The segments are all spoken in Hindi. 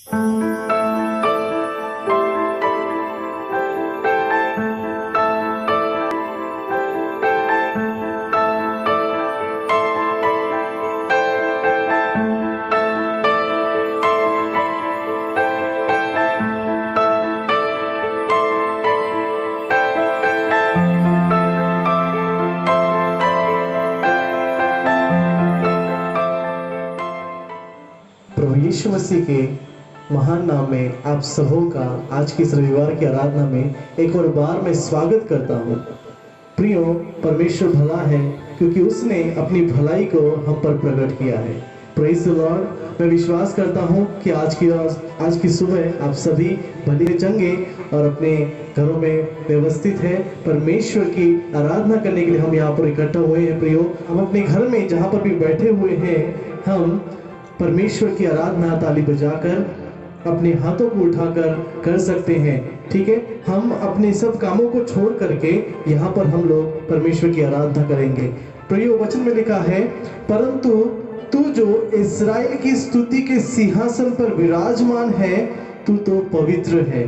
यीशु मसीह के महान नाम में आप सबों का आज की इस रविवार की आराधना में एक और बार मैं स्वागत करता हूँ। प्रियो, परमेश्वर भला है क्योंकि उसने अपनी भलाई को हम पर प्रकट किया है। Praise the Lord. मैं विश्वास करता हूँ कि आज की सुबह आप सभी भले चंगे और अपने घरों में व्यवस्थित है। परमेश्वर की आराधना करने के लिए हम यहाँ पर इकट्ठा हुए हैं। प्रियो, हम अपने घर में जहाँ पर भी बैठे हुए हैं, हम परमेश्वर की आराधना ताली बजाकर अपने हाथों को उठाकर कर सकते हैं। ठीक है, हम अपने सब कामों को छोड़ करके यहाँ पर हम लोग परमेश्वर की आराधना करेंगे। प्रियो, वचन में लिखा है, परंतु तू जो इस्राएल की स्तुति के सिंहासन पर विराजमान है, तू तो पवित्र है।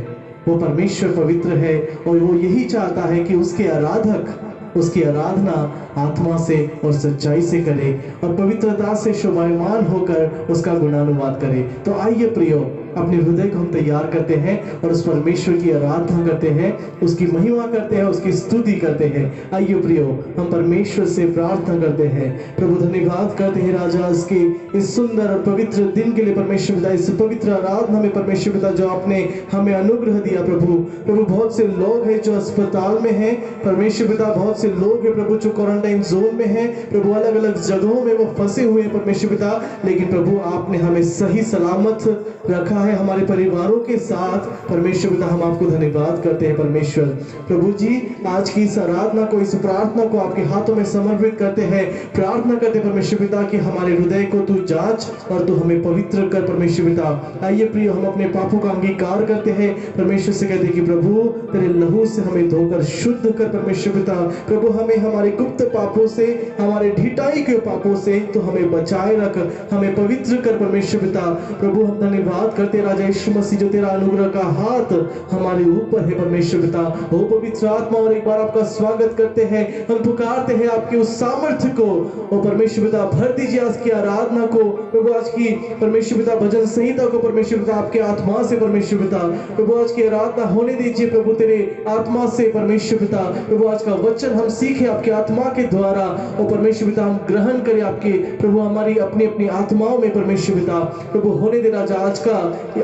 वो परमेश्वर पवित्र है और वो यही चाहता है कि उसके आराधक उसकी आराधना आत्मा से और सच्चाई से करे और पवित्रता से शोभायमान होकर उसका गुणानुवाद करे। तो आइए प्रियो, अपने हृदय को हम तैयार करते हैं और उस परमेश्वर की आराधना करते हैं, उसकी महिमा करते हैं, उसकी स्तुति करते हैं। आइए प्रियो, हम परमेश्वर से प्रार्थना करते हैं। प्रभु, धन्यवाद करते हैं राजा इसके इस सुंदर और पवित्र दिन के लिए। परमेश्वर पिता, इस पवित्र आराधना में परमेश्वर पिता जो आपने हमें अनुग्रह दिया प्रभु, बहुत से लोग हैं जो अस्पताल में हैं परमेश्वर पिता, बहुत से लोग हैं प्रभु जो क्वारंटाइन जोन में हैं प्रभु, अलग अलग जगहों में वो फंसे हुए हैं परमेश्वर पिता, लेकिन प्रभु आपने हमें सही सलामत रखा है हमारे परिवारों के साथ। परमेश्वर पिता, हम आपको धन्यवाद करते हैं परमेश्वर। प्रभु जी, आज की इस आराधना को, इस प्रार्थना को आपके हाथों में समर्पित करते हैं। प्रार्थना करते हैं परमेश्वर पिता कि हमारे हृदय को तू जांच और तू हमें पवित्र कर परमेश्वर पिता। आइए प्रिय, हम अपने पापों का अंगीकार करते हैं, परमेश्वर से कहते हैं कि प्रभु तेरे लहू से हमें धोकर शुद्ध कर परमेश्वर पिता। प्रभु, हमें हमारे गुप्त पापों से, हमारे ढिठाई के पापों से तो हमें बचाए रख, हमें पवित्र कर परमेश्वर पिता। प्रभु, हम धन्यवाद करते राजा यीशु मसीह जो तेरा अनुग्रह का हाथ हमारे ऊपर है परमेश्वर पिता। ओ पवित्र आत्मा, और एक बार आपका स्वागत करते हैं, हम पुकारते हैं आपके उस सामर्थ्य को। ओ परमेश्वर पिता, भर दीजिए आज की आराधना को प्रभु, आज की परमेश्वर पिता भजन संहिता को परमेश्वर पिता आपके आत्मा से परमेश्वर पिता। प्रभु, आज की आराधना होने दीजिए प्रभु तेरे आत्मा से परमेश्वर पिता। प्रभु, आज का वचन हम सीखे आपके आत्मा के द्वारा। ओ परमेश्वर पिता, हम ग्रहण करें आपके प्रभु हमारी अपनी अपनी आत्माओं में परमेश्वर पिता। प्रभु, होने दे राजा आज का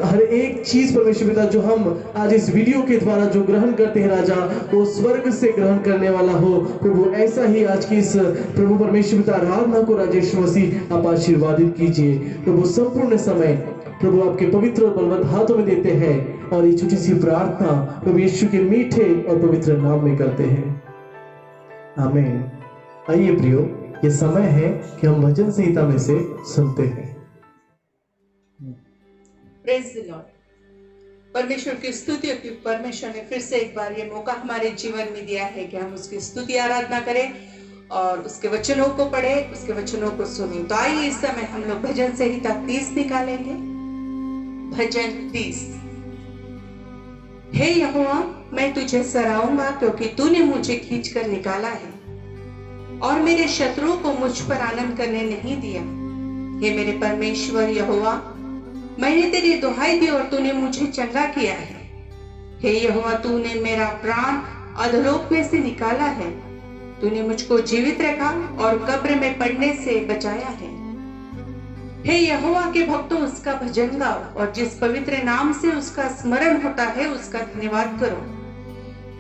हर एक चीज परमेश्वर पिता जो हम आज इस वीडियो के द्वारा जो ग्रहण करते हैं राजा, वो स्वर्ग से ग्रहण करने वाला हो प्रभु। ऐसा ही आज की इस प्रभु परमेश्वर पिता आराधना को राजा यीशु मसीह आप आशीर्वादित कीजिए प्रभु। संपूर्ण समय प्रभु आपके पवित्र और बलवंत हाथों में देते हैं और ये छोटी सी प्रार्थना प्रभु यीशु के मीठे और पवित्र नाम में करते हैं, आमीन। आइए प्रियो, ये समय है कि हम भजन संहिता में से सुनते हैं। Praise the Lord. परमेश्वर की स्तुति कि परमेश्वर ने फिर से एक बार ये मौका हमारे जीवन में दिया है कि हम उसकी स्तुति आराधना करें और उसके वचनों को पढ़े, उसके वचनों को सुने। तो आइए इस समय हम लोग भजन संहिता 30 निकालेंगे। भजन 30। हे यहोवा, मैं तुझे सराहूंगा क्योंकि तूने मुझे खींचकर निकाला है और मेरे शत्रुओं को मुझ पर आनंद करने नहीं दिया। हे मेरे परमेश्वर यहोवा, मैंने तेरी दुहाई दी और तूने मुझे चंगा किया है। हे यहोवा, तूने मेरा प्राण अधोलोक में से निकाला है। तूने मुझको जीवित रखा और कब्र में पड़ने से बचाया है। हे यहोवा के भक्तों, उसका भजन गाओ और जिस पवित्र नाम से उसका स्मरण होता है उसका धन्यवाद करो,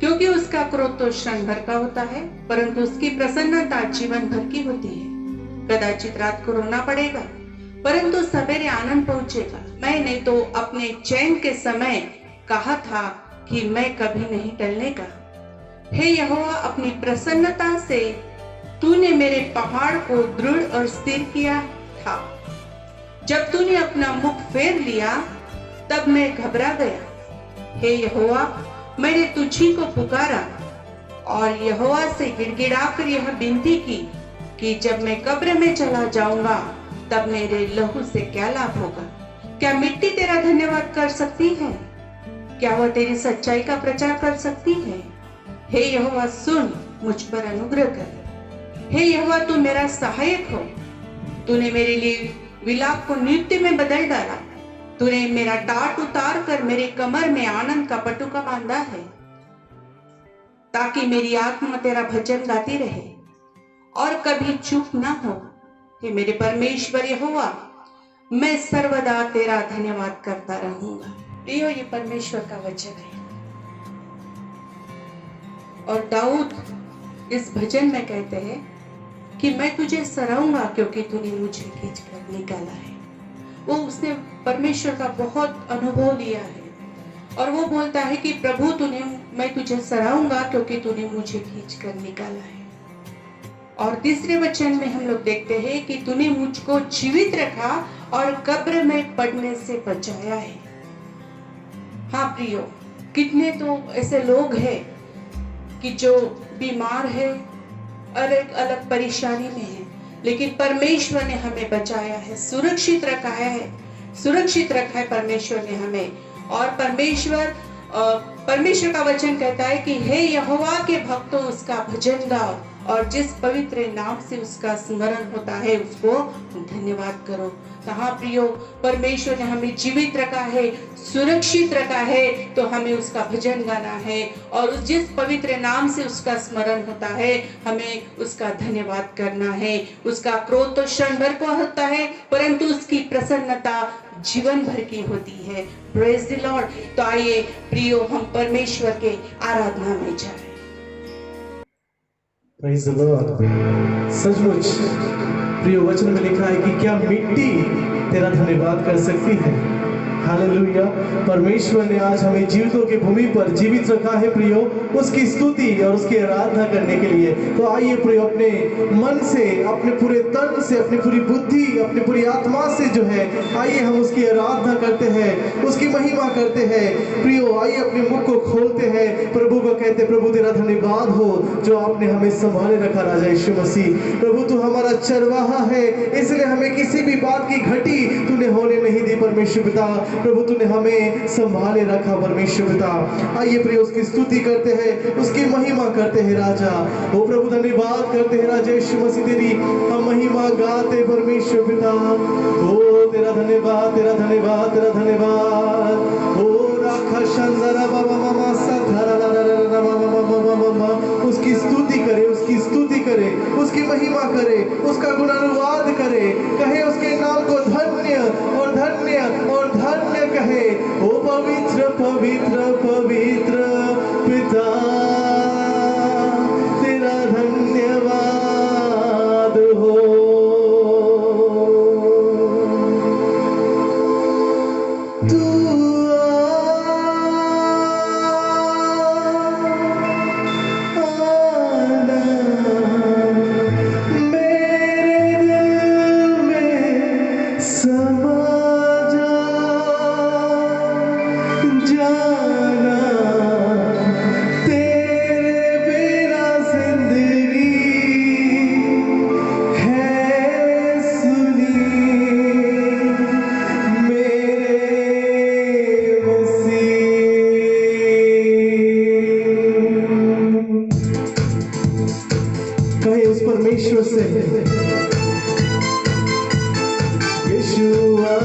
क्योंकि उसका क्रोध तो क्षण भर का होता है, परंतु उसकी प्रसन्नता जीवन भर की होती है। कदाचित रात को रोना पड़ेगा, परंतु सवेरे आनंद पहुंचेगा। मैंने तो अपने चैन के समय कहा था कि मैं कभी नहीं टलने का। हे यहोवा, अपनी प्रसन्नता से तूने मेरे पहाड़ को दृढ़ और स्थिर किया था। जब तूने अपना मुख फेर लिया तब मैं घबरा गया। हे यहोवा, मैंने तुझी को पुकारा और यहोवा से गिड़गिड़ाकर यह विनती की कि जब मैं कब्र में चला जाऊंगा तब मेरे लहू से क्या लाभ होगा। क्या मिट्टी तेरा धन्यवाद कर सकती है? क्या वह तेरी सच्चाई का प्रचार कर सकती है? हे यहोवा, सुन, मुझ पर अनुग्रह कर। हे यहोवा, तू मेरा सहायक हो। तूने मेरे लिए विलाप को नृत्य में बदल डाला। तूने मेरा टाट उतार कर मेरे कमर में आनंद का पटुका बांधा है, ताकि मेरी आत्मा तेरा भजन गाती रहे और कभी चुप ना हो। हे मेरे परमेश्वर यहोवा, मैं सर्वदा तेरा धन्यवाद करता रहूंगा। प्रियो, ये परमेश्वर का वचन है। और दाऊद इस भजन में कहते हैं कि मैं तुझे सराहूंगा क्योंकि तूने मुझे खींचकर निकाला है। वो उसने परमेश्वर का बहुत अनुभव लिया है और वो बोलता है कि प्रभु मैं तुझे सराहूंगा क्योंकि तूने मुझे खींचकर निकाला है। और तीसरे वचन में हम लोग देखते हैं कि तूने मुझको जीवित रखा और कब्र में पड़ने से बचाया है। हाँ प्रियो, कितने तो ऐसे लोग हैं कि जो बीमार है, अलग अलग परेशानी में है, लेकिन परमेश्वर ने हमें बचाया है, सुरक्षित रखा है परमेश्वर ने हमें। और परमेश्वर का वचन कहता है कि हे यहोवा के भक्तों, उसका भजन गाओ और जिस पवित्र नाम से उसका स्मरण होता है उसको धन्यवाद करो। कहाँ प्रियो, परमेश्वर ने हमें जीवित रखा है, सुरक्षित रखा है, तो हमें उसका भजन गाना है और जिस पवित्र नाम से उसका स्मरण होता है हमें उसका धन्यवाद करना है। उसका क्रोध तो क्षण भर को होता है, परंतु उसकी प्रसन्नता जीवन भर की होती है। Praise the Lord. तो आइए प्रियो, हम परमेश्वर के आराधना में जाएं। Praise the Lord. सचमुच प्रियो, वचन में लिखा है कि क्या मिट्टी तेरा धन्यवाद कर सकती है। हालेलुया। परमेश्वर ने आज हमें जीवितों की भूमि पर जीवित रखा है प्रियो, उसकी स्तुति और उसकी आराधना करने के लिए। तो आइए प्रियो, अपने मन से, अपने पूरे तन से, अपनी पूरी बुद्धि, अपनी पूरी आत्मा से जो है, आइए हम उसकी आराधना करते हैं, उसकी महिमा करते हैं। प्रियो, आइए अपने मुख को खोलते हैं, प्रभु को कहते, प्रभु तेरा धन्यवाद हो जो आपने हमें संभाले रखा। राजा यीशु मसीह, प्रभु तू हमारा चरवाहा है, इसलिए हमें किसी भी बात की घटी तूने होने नहीं दी। परमेश्वर पिता, प्रभु तूने हमें संभाले रखा। परमेश्वर पिता, आइए प्रिय उसकी स्तुति करते हैं, उसकी महिमा करते हैं। राजा ओ प्रभु धन्यवाद करते हैं। राजा यीशु मसीह तेरी हम महिमा गाते। परमेश्वर पिता, ओ तेरा धन्यवाद, तेरा धन्यवाद, तेरा धन्यवाद। ओ राखा शंदरा बाबा मामा साधारा उसकी स्तुति करे, उसकी स्तुति करे, उसकी महिमा करे, उसका गुणानुवाद करे, कहे उसके नाम को धन्य और धन्य और धन्य कहे। ओ पवित्र पवित्र पवित्र पिता, तेरा धन्यवाद हो। परमेश्वर से यीशुआ,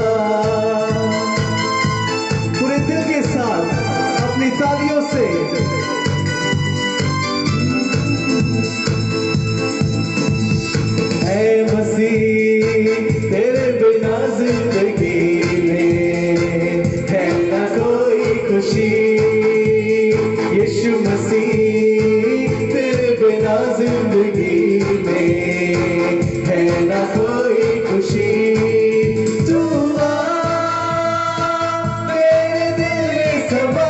पूरे दिल के साथ अपनी तालियों से ऐ मसीह तेरे बिना जिंदगी में है ना कोई खुशी। यीशु मसीह तेरे बिना जिंदगी है ना कोई खुशी। तू आ मेरे दिल में समा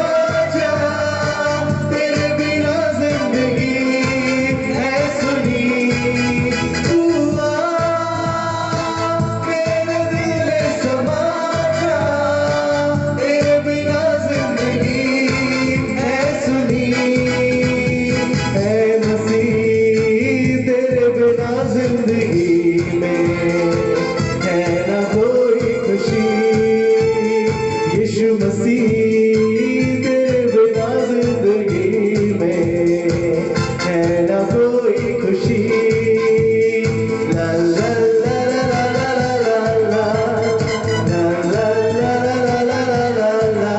जा, मसीह तेरे बिना जिंदगी में है ना कोई खुशी। ला ला ला ला ला ला ला ला ला ला ला ला ला ला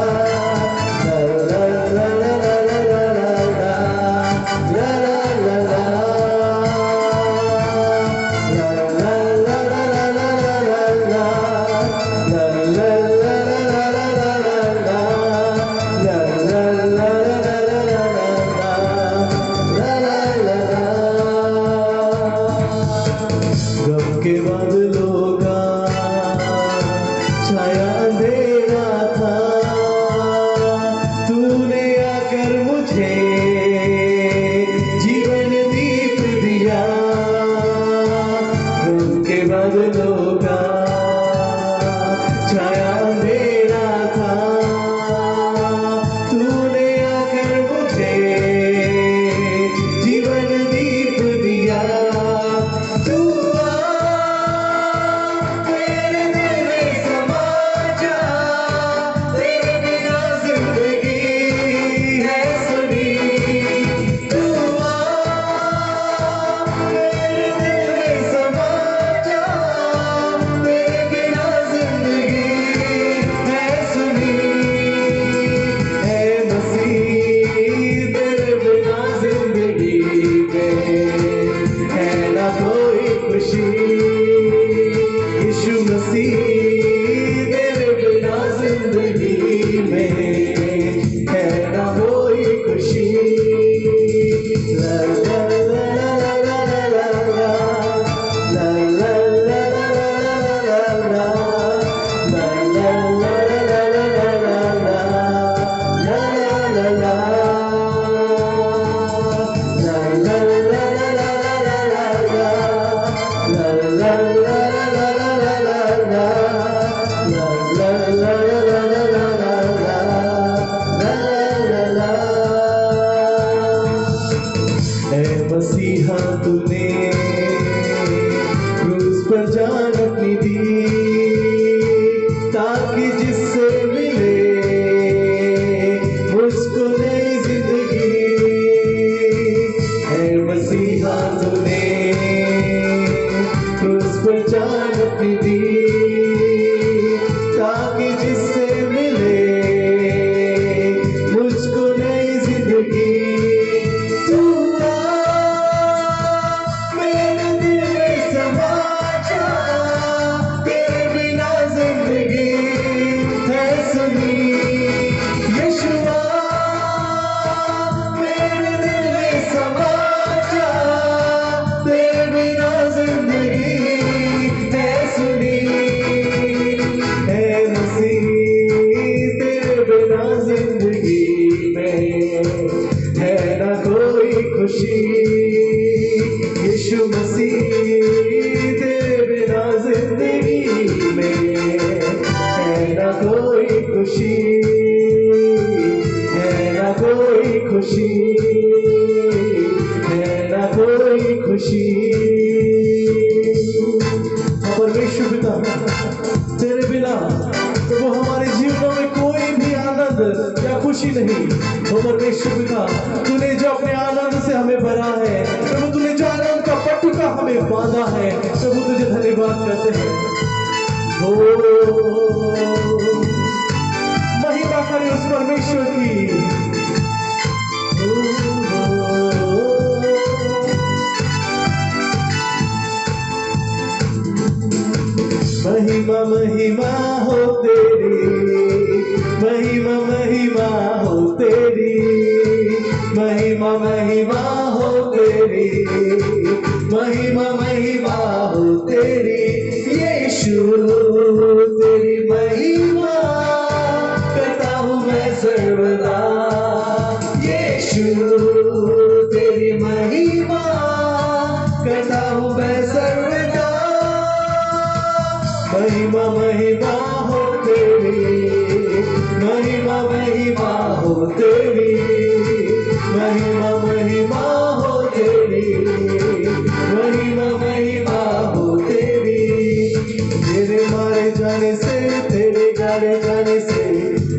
गम के बादलों का छाया अंधेरा था, तूने आकर मुझे जीवन दीप दिया। गम के बादलों का छाया अंधेरा था, तूने आकर मुझे जीवन दीप दिया। तू मसीहा तूने क्रूस पर जान अपनी दी, ताकि जिससे मिले मुझको नई जिंदगी। है मसीहा तूने क्रूस पर जान अपनी दी, ताकि जिससे मिले मुझको नई जिंदगी। खुशी यीशु मसीह तेरे बिना जिंदगी में है ना कोई खुशी, है ना कोई खुशी, है ना कोई खुशी। परमेश्वर पिता तेरे बिना वो हमारे जीवनों में कोई भी आनंद या खुशी नहीं। वो परमेश्वर पिता तूने जो अपने आनंद से हमें भरा है, प्रभु तूने जो आनंद का पटुका हमें बांधा है, प्रभु तुझे धन्यवाद करते हैं। हो महिमा करे उस परमेश्वर की। महिमा महिमा हो तेरी, महिमा महिमा हो तेरी, महिमा महिमा हो तेरी, महिमा महिमा हो तेरी। यीशु तेरी महिमा करता हूँ मैं सर्वदा। यीशु तेरी महिमा करता हूँ मैं सर्वदा। महिमा महिमा हो तेरी, महिमा महिमा हो तेरी, महिमा महिमा हो तेरी, महिमा महिमा हो तेरी। तेरे मारे जाने से, तेरे गाड़े जाने से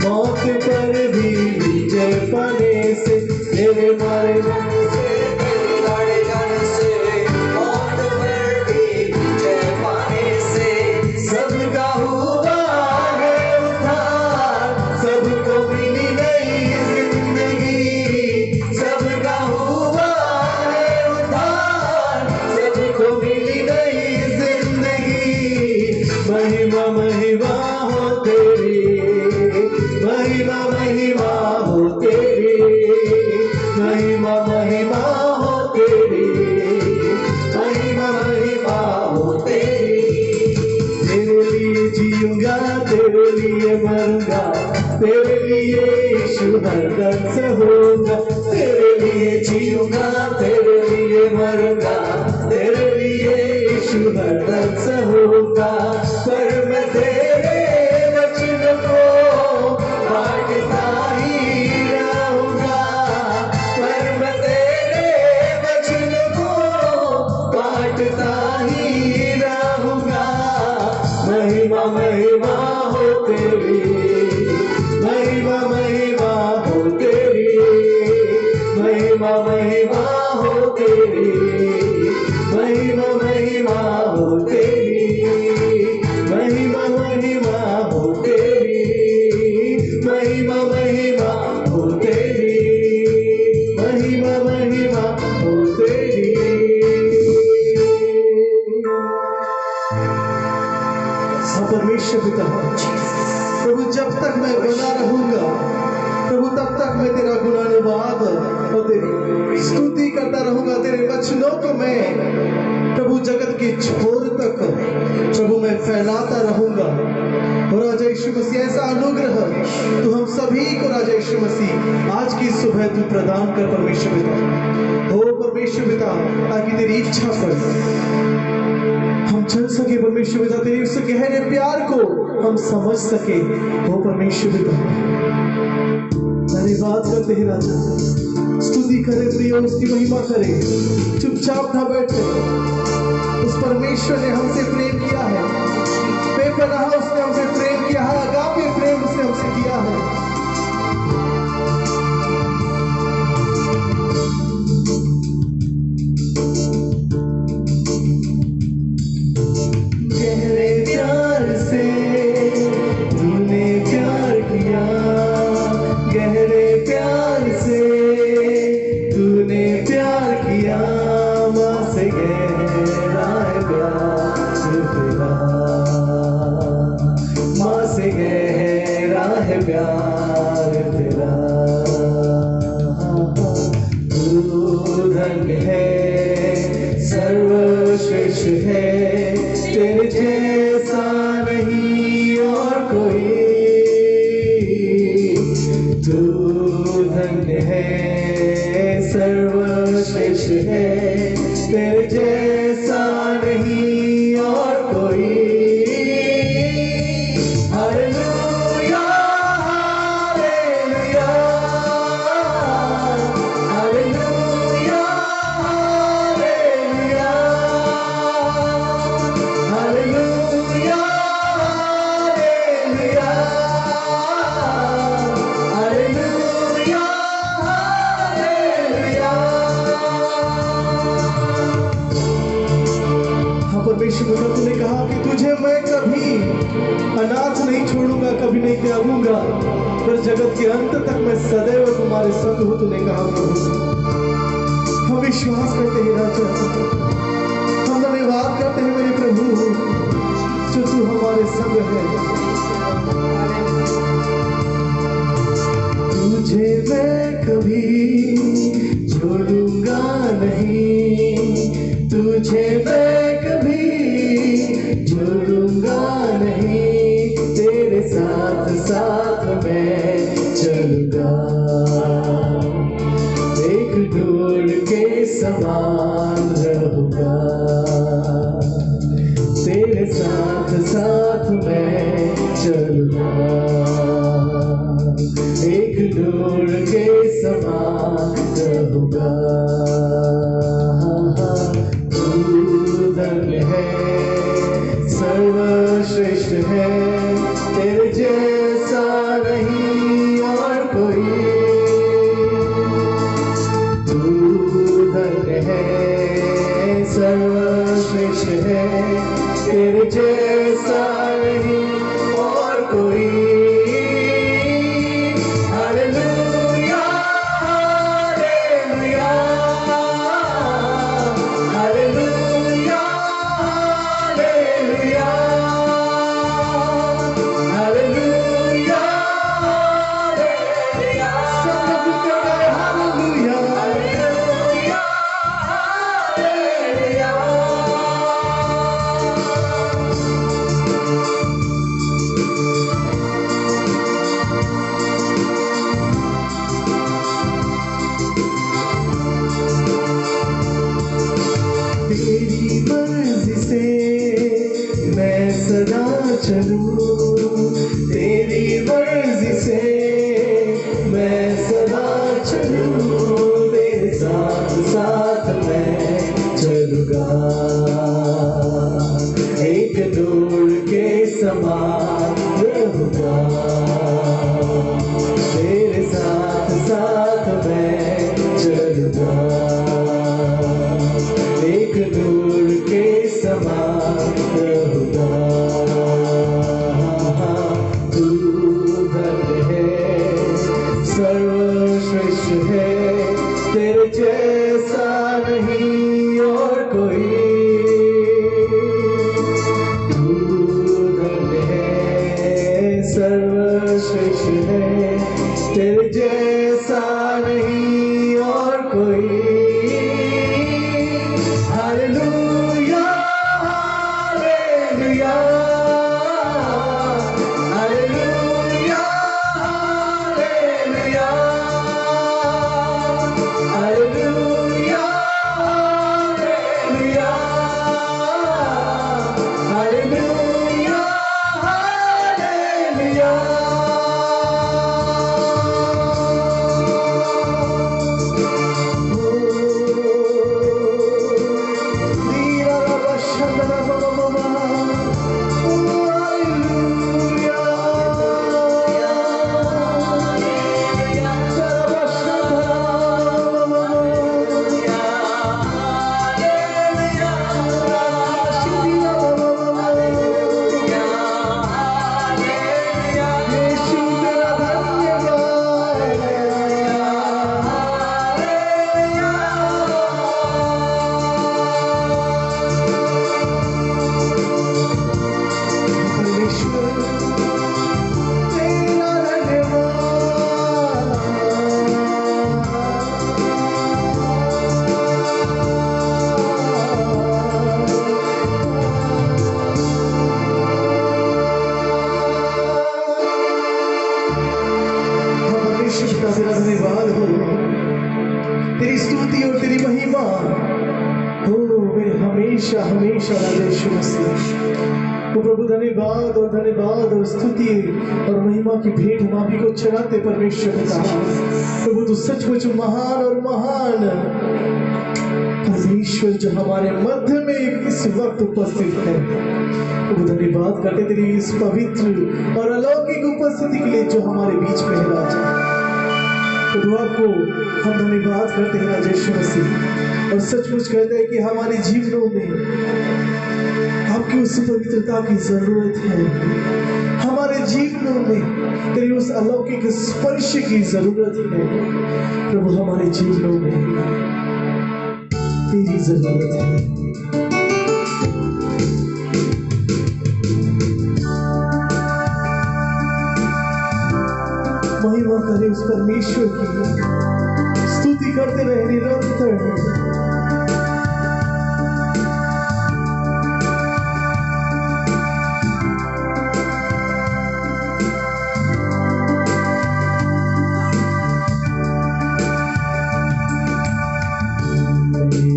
मौत पर भी विजय पाने से, तेरे मारे जाने से, तेरे गाड़े जाने से, मौत पर भी विजय पाने से, सबका हुआ है उद्धार, सबको मिली नई जिंदगी, सबका हुआ है उद्धार, सबको मिली नई जिंदगी। महिमा महिमा हो तेरी, महिमा महिमा हो तेरी, महिमा महिमा हो तेरी, महिमा महिमा हो तेरी। तेरे लिए जीऊंगा, तेरे लिए मरूंगा, तेरे लिए यीशु हरदम सहूंगा। तेरे लिए जीऊंगा, तेरे लिए मरूंगा, तेरे लिए यीशु हरदम सहूंगा। पर मैं तेरे वचन को बांटता ही रहूंगा, पर मैं तेरे वचन को बांटता ही रहूंगा। महिमा महिमा हो तेरी, महिमा महिमा हो तेरी, महिमा महिमा हो तेरी, महिमा महिमा हो तेरी, महिमा महिमा हो तेरी, महिमा महिमा हो तेरी, महिमा महिमा हो तेरी। हाँ परमेश्वर पिता, प्रभु जब तक मैं बना रहूंगा प्रभु तब तक मैं तेरा गुणानुवाद और तेरी स्तुति करता रहूंगा। तेरे वचनों को मैं प्रभु जगत के छोर तक प्रभु मैं फैलाता रहूंगा। और राजा यीशु मसीह ऐसा अनुग्रह तू हम सभी को राजा यीशु मसीह आज की सुबह तू प्रदान कर परमेश्वर पिता। हो परमेश्वर पिता, ताकि तेरी इच्छा पर हम चल सके परमेश्वर पिता, तेरे उस गहरे प्यार को हम समझ सके। हो परमेश्वर पिता, धन्यवाद करते हैं राजा, स्तुति करे प्रिय, उसकी महिमा करे। चुपचाप ना बैठे, उस परमेश्वर ने हमसे प्रेम किया है, बेपनाह उसने हमसे प्रेम किया है, अगापे प्रेम उसने हमसे किया है। गहरे प्यार से तूने प्यार किया, गहरे प्यार से तूने प्यार किया, माँ से गहरा है प्यार तेरा, माँ से गहरा है प्यार तेरा। तू धन्य है, सर्वश्रेष्ठ है, तेरे जैसा नहीं और कोई। तू धन्य है, सर्वश्रेष्ठ है, तेरे जैसा नहीं और कोई। Hallelujah, hallelujah, hallelujah, hallelujah, hallelujah, hallelujah, hallelujah, hallelujah. हाँ परमेश्वर पिता, तूने कहा कि तुझे मैं कभी अनाथ नहीं छोड़ूंगा, कभी नहीं त्यागूंगा, पर जगत के अंत तक मैं सदैव तुम्हारे संग हूँ। तूने कहा प्रभु, हम विश्वास करते हैं राजा, हम धन्यवाद करते हैं मेरे प्रभु, जो तू हमारे संग है। तुझे मैं कभी छोड़ूंगा नहीं, तुझे मैं कभी छोड़ूंगा नहीं, तेरे साथ साथ मैं चलूंगा, एक डोर के समान रहूंगा, तेरे साथ साथ मैं चलूंगा, एक डोर के समान रहूंगा। तू धन्य है, सर्वश्रेष्ठ है, तेरे जैसा नहीं सर्वश्रेष्ठ है, तेरे जैसा नहीं और कोई। Hallelujah hallelujah hallelujah hallelujah hallelujah hallelujah hallelujah hallelujah. तेरा धन्यवाद हो, तेरी स्तुति और तेरी महिमा हो वे हमेशा हमेशा राजेश्वर मसीह। तो प्रभु धन्यवाद और स्तुति और महिमा की भेंट हम आप ही को चढ़ाते परमेश्वर पिता। प्रभु तू सचमुच महान और महान परमेश्वर जो हमारे मध्य में इस वक्त उपस्थित है। प्रभु धन्यवाद करते तेरी इस पवित्र और अलौकिक उपस्थिति के लिए जो हमारे बीच में है राजा। प्रभु आपको हम धन्यवाद करते हैं राजेश्वर मसीह, और सचमुच कहते हैं कि हमारे जीवनों में आपकी उस पवित्रता की जरूरत है। हमारे जीवनों में तेरी उस अलौकिक स्पर्श की जरूरत है। प्रभु हमारे जीवनों में तेरी जरूरत है। महिमा करे उस परमेश्वर की, स्तुति करते रहे निरंतर।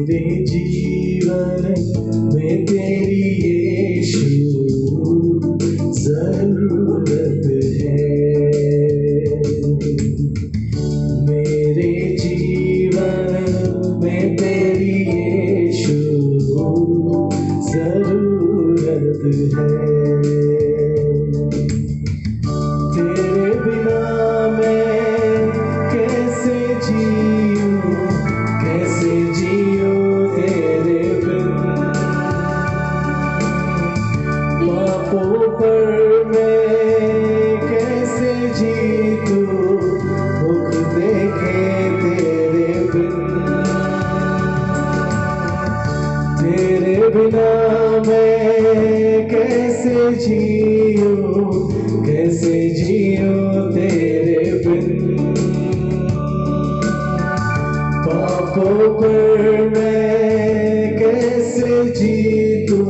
मेरे जीवन में तेरी यीशु जरूरत है। मेरे जीवन में तेरी यीशु जरूरत है। तेरे बिना मैं कैसे जीऊं तेरे बिन। पापों पर मैं कैसे जीतूं मुख देखे तेरे बिन। तेरे बिना मैं कैसे जीऊं तेरे बिन। पापों पर मैं कैसे जीतूं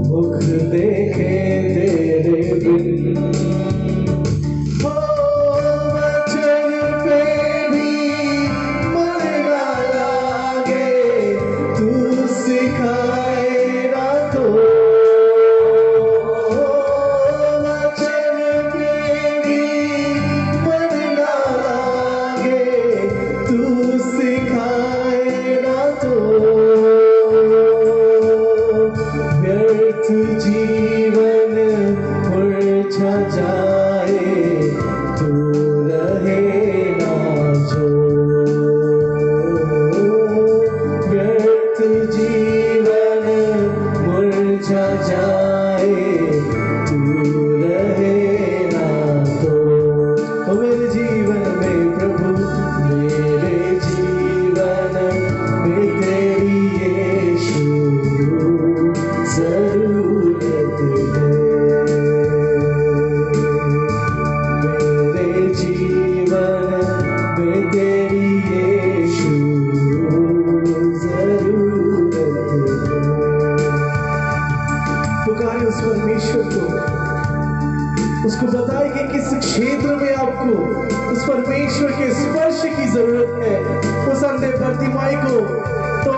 मुख देखे तेरे बिन। हो वचन पे भी मन ना लागे, तू सिखाए ना तो। वचन पे भी मन ना लागे, तू सिखाए ना तो। व्यर्थ जीवन मुरझा जाए, तू रहे ना जो। व्यर्थ जीवन मुरझा जाए, तू रहे ना तो। ओ मेरे जीवन में प्रभु, मेरे जीवन में तेरी यीशु जरूरत है। क्षेत्र में आपको उस परमेश्वर के स्पर्श की जरूरत है। उस अंधे बर्तिमाई को तो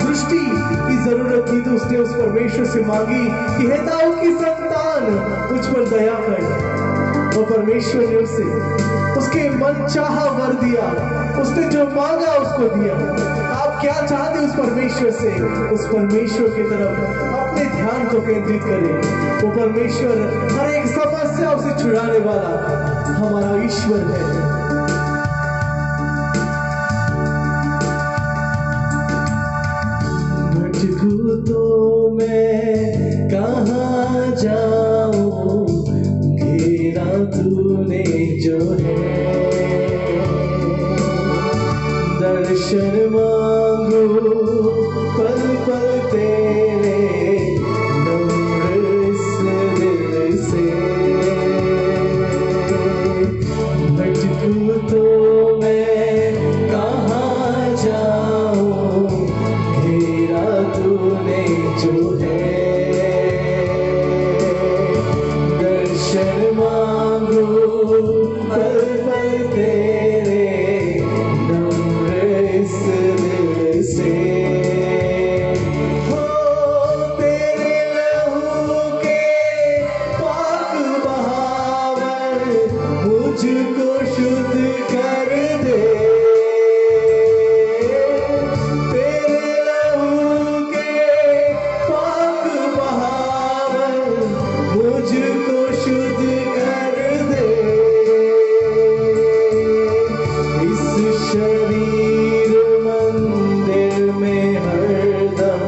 दृष्टि की जरूरत थी, तो उसने उस परमेश्वर से मांगी कि हे दाऊद की संतान मुझ पर दया कर। और परमेश्वर ने उसके मन चाहा वर दिया, उसने जो मांगा उसको दिया। आप क्या चाहते उस परमेश्वर से? उस परमेश्वर की तरफ अपने ध्यान को केंद्रित करें। वो परमेश्वर हर एक समस्या से छुड़ाने वाला हमारा ईश्वर है। भटकूं तो मैं कहाँ जाऊं, घेरा तूने जो है। दर्शन मांगू पल पल तेरे, नम्र इस दिल से। भटकूं तो मैं कहाँ जाऊं, घेरा तूने जो है। दर्शन मांगू पल पल तेरे, नम्र इस दिल से। हो तेरे लहू के पाक बहावर मुझको शुद्ध कर दे। तेरे लहू के पाक बहावर मुझको शुद्ध कर दे। इस शरीर मंदिर में हरदम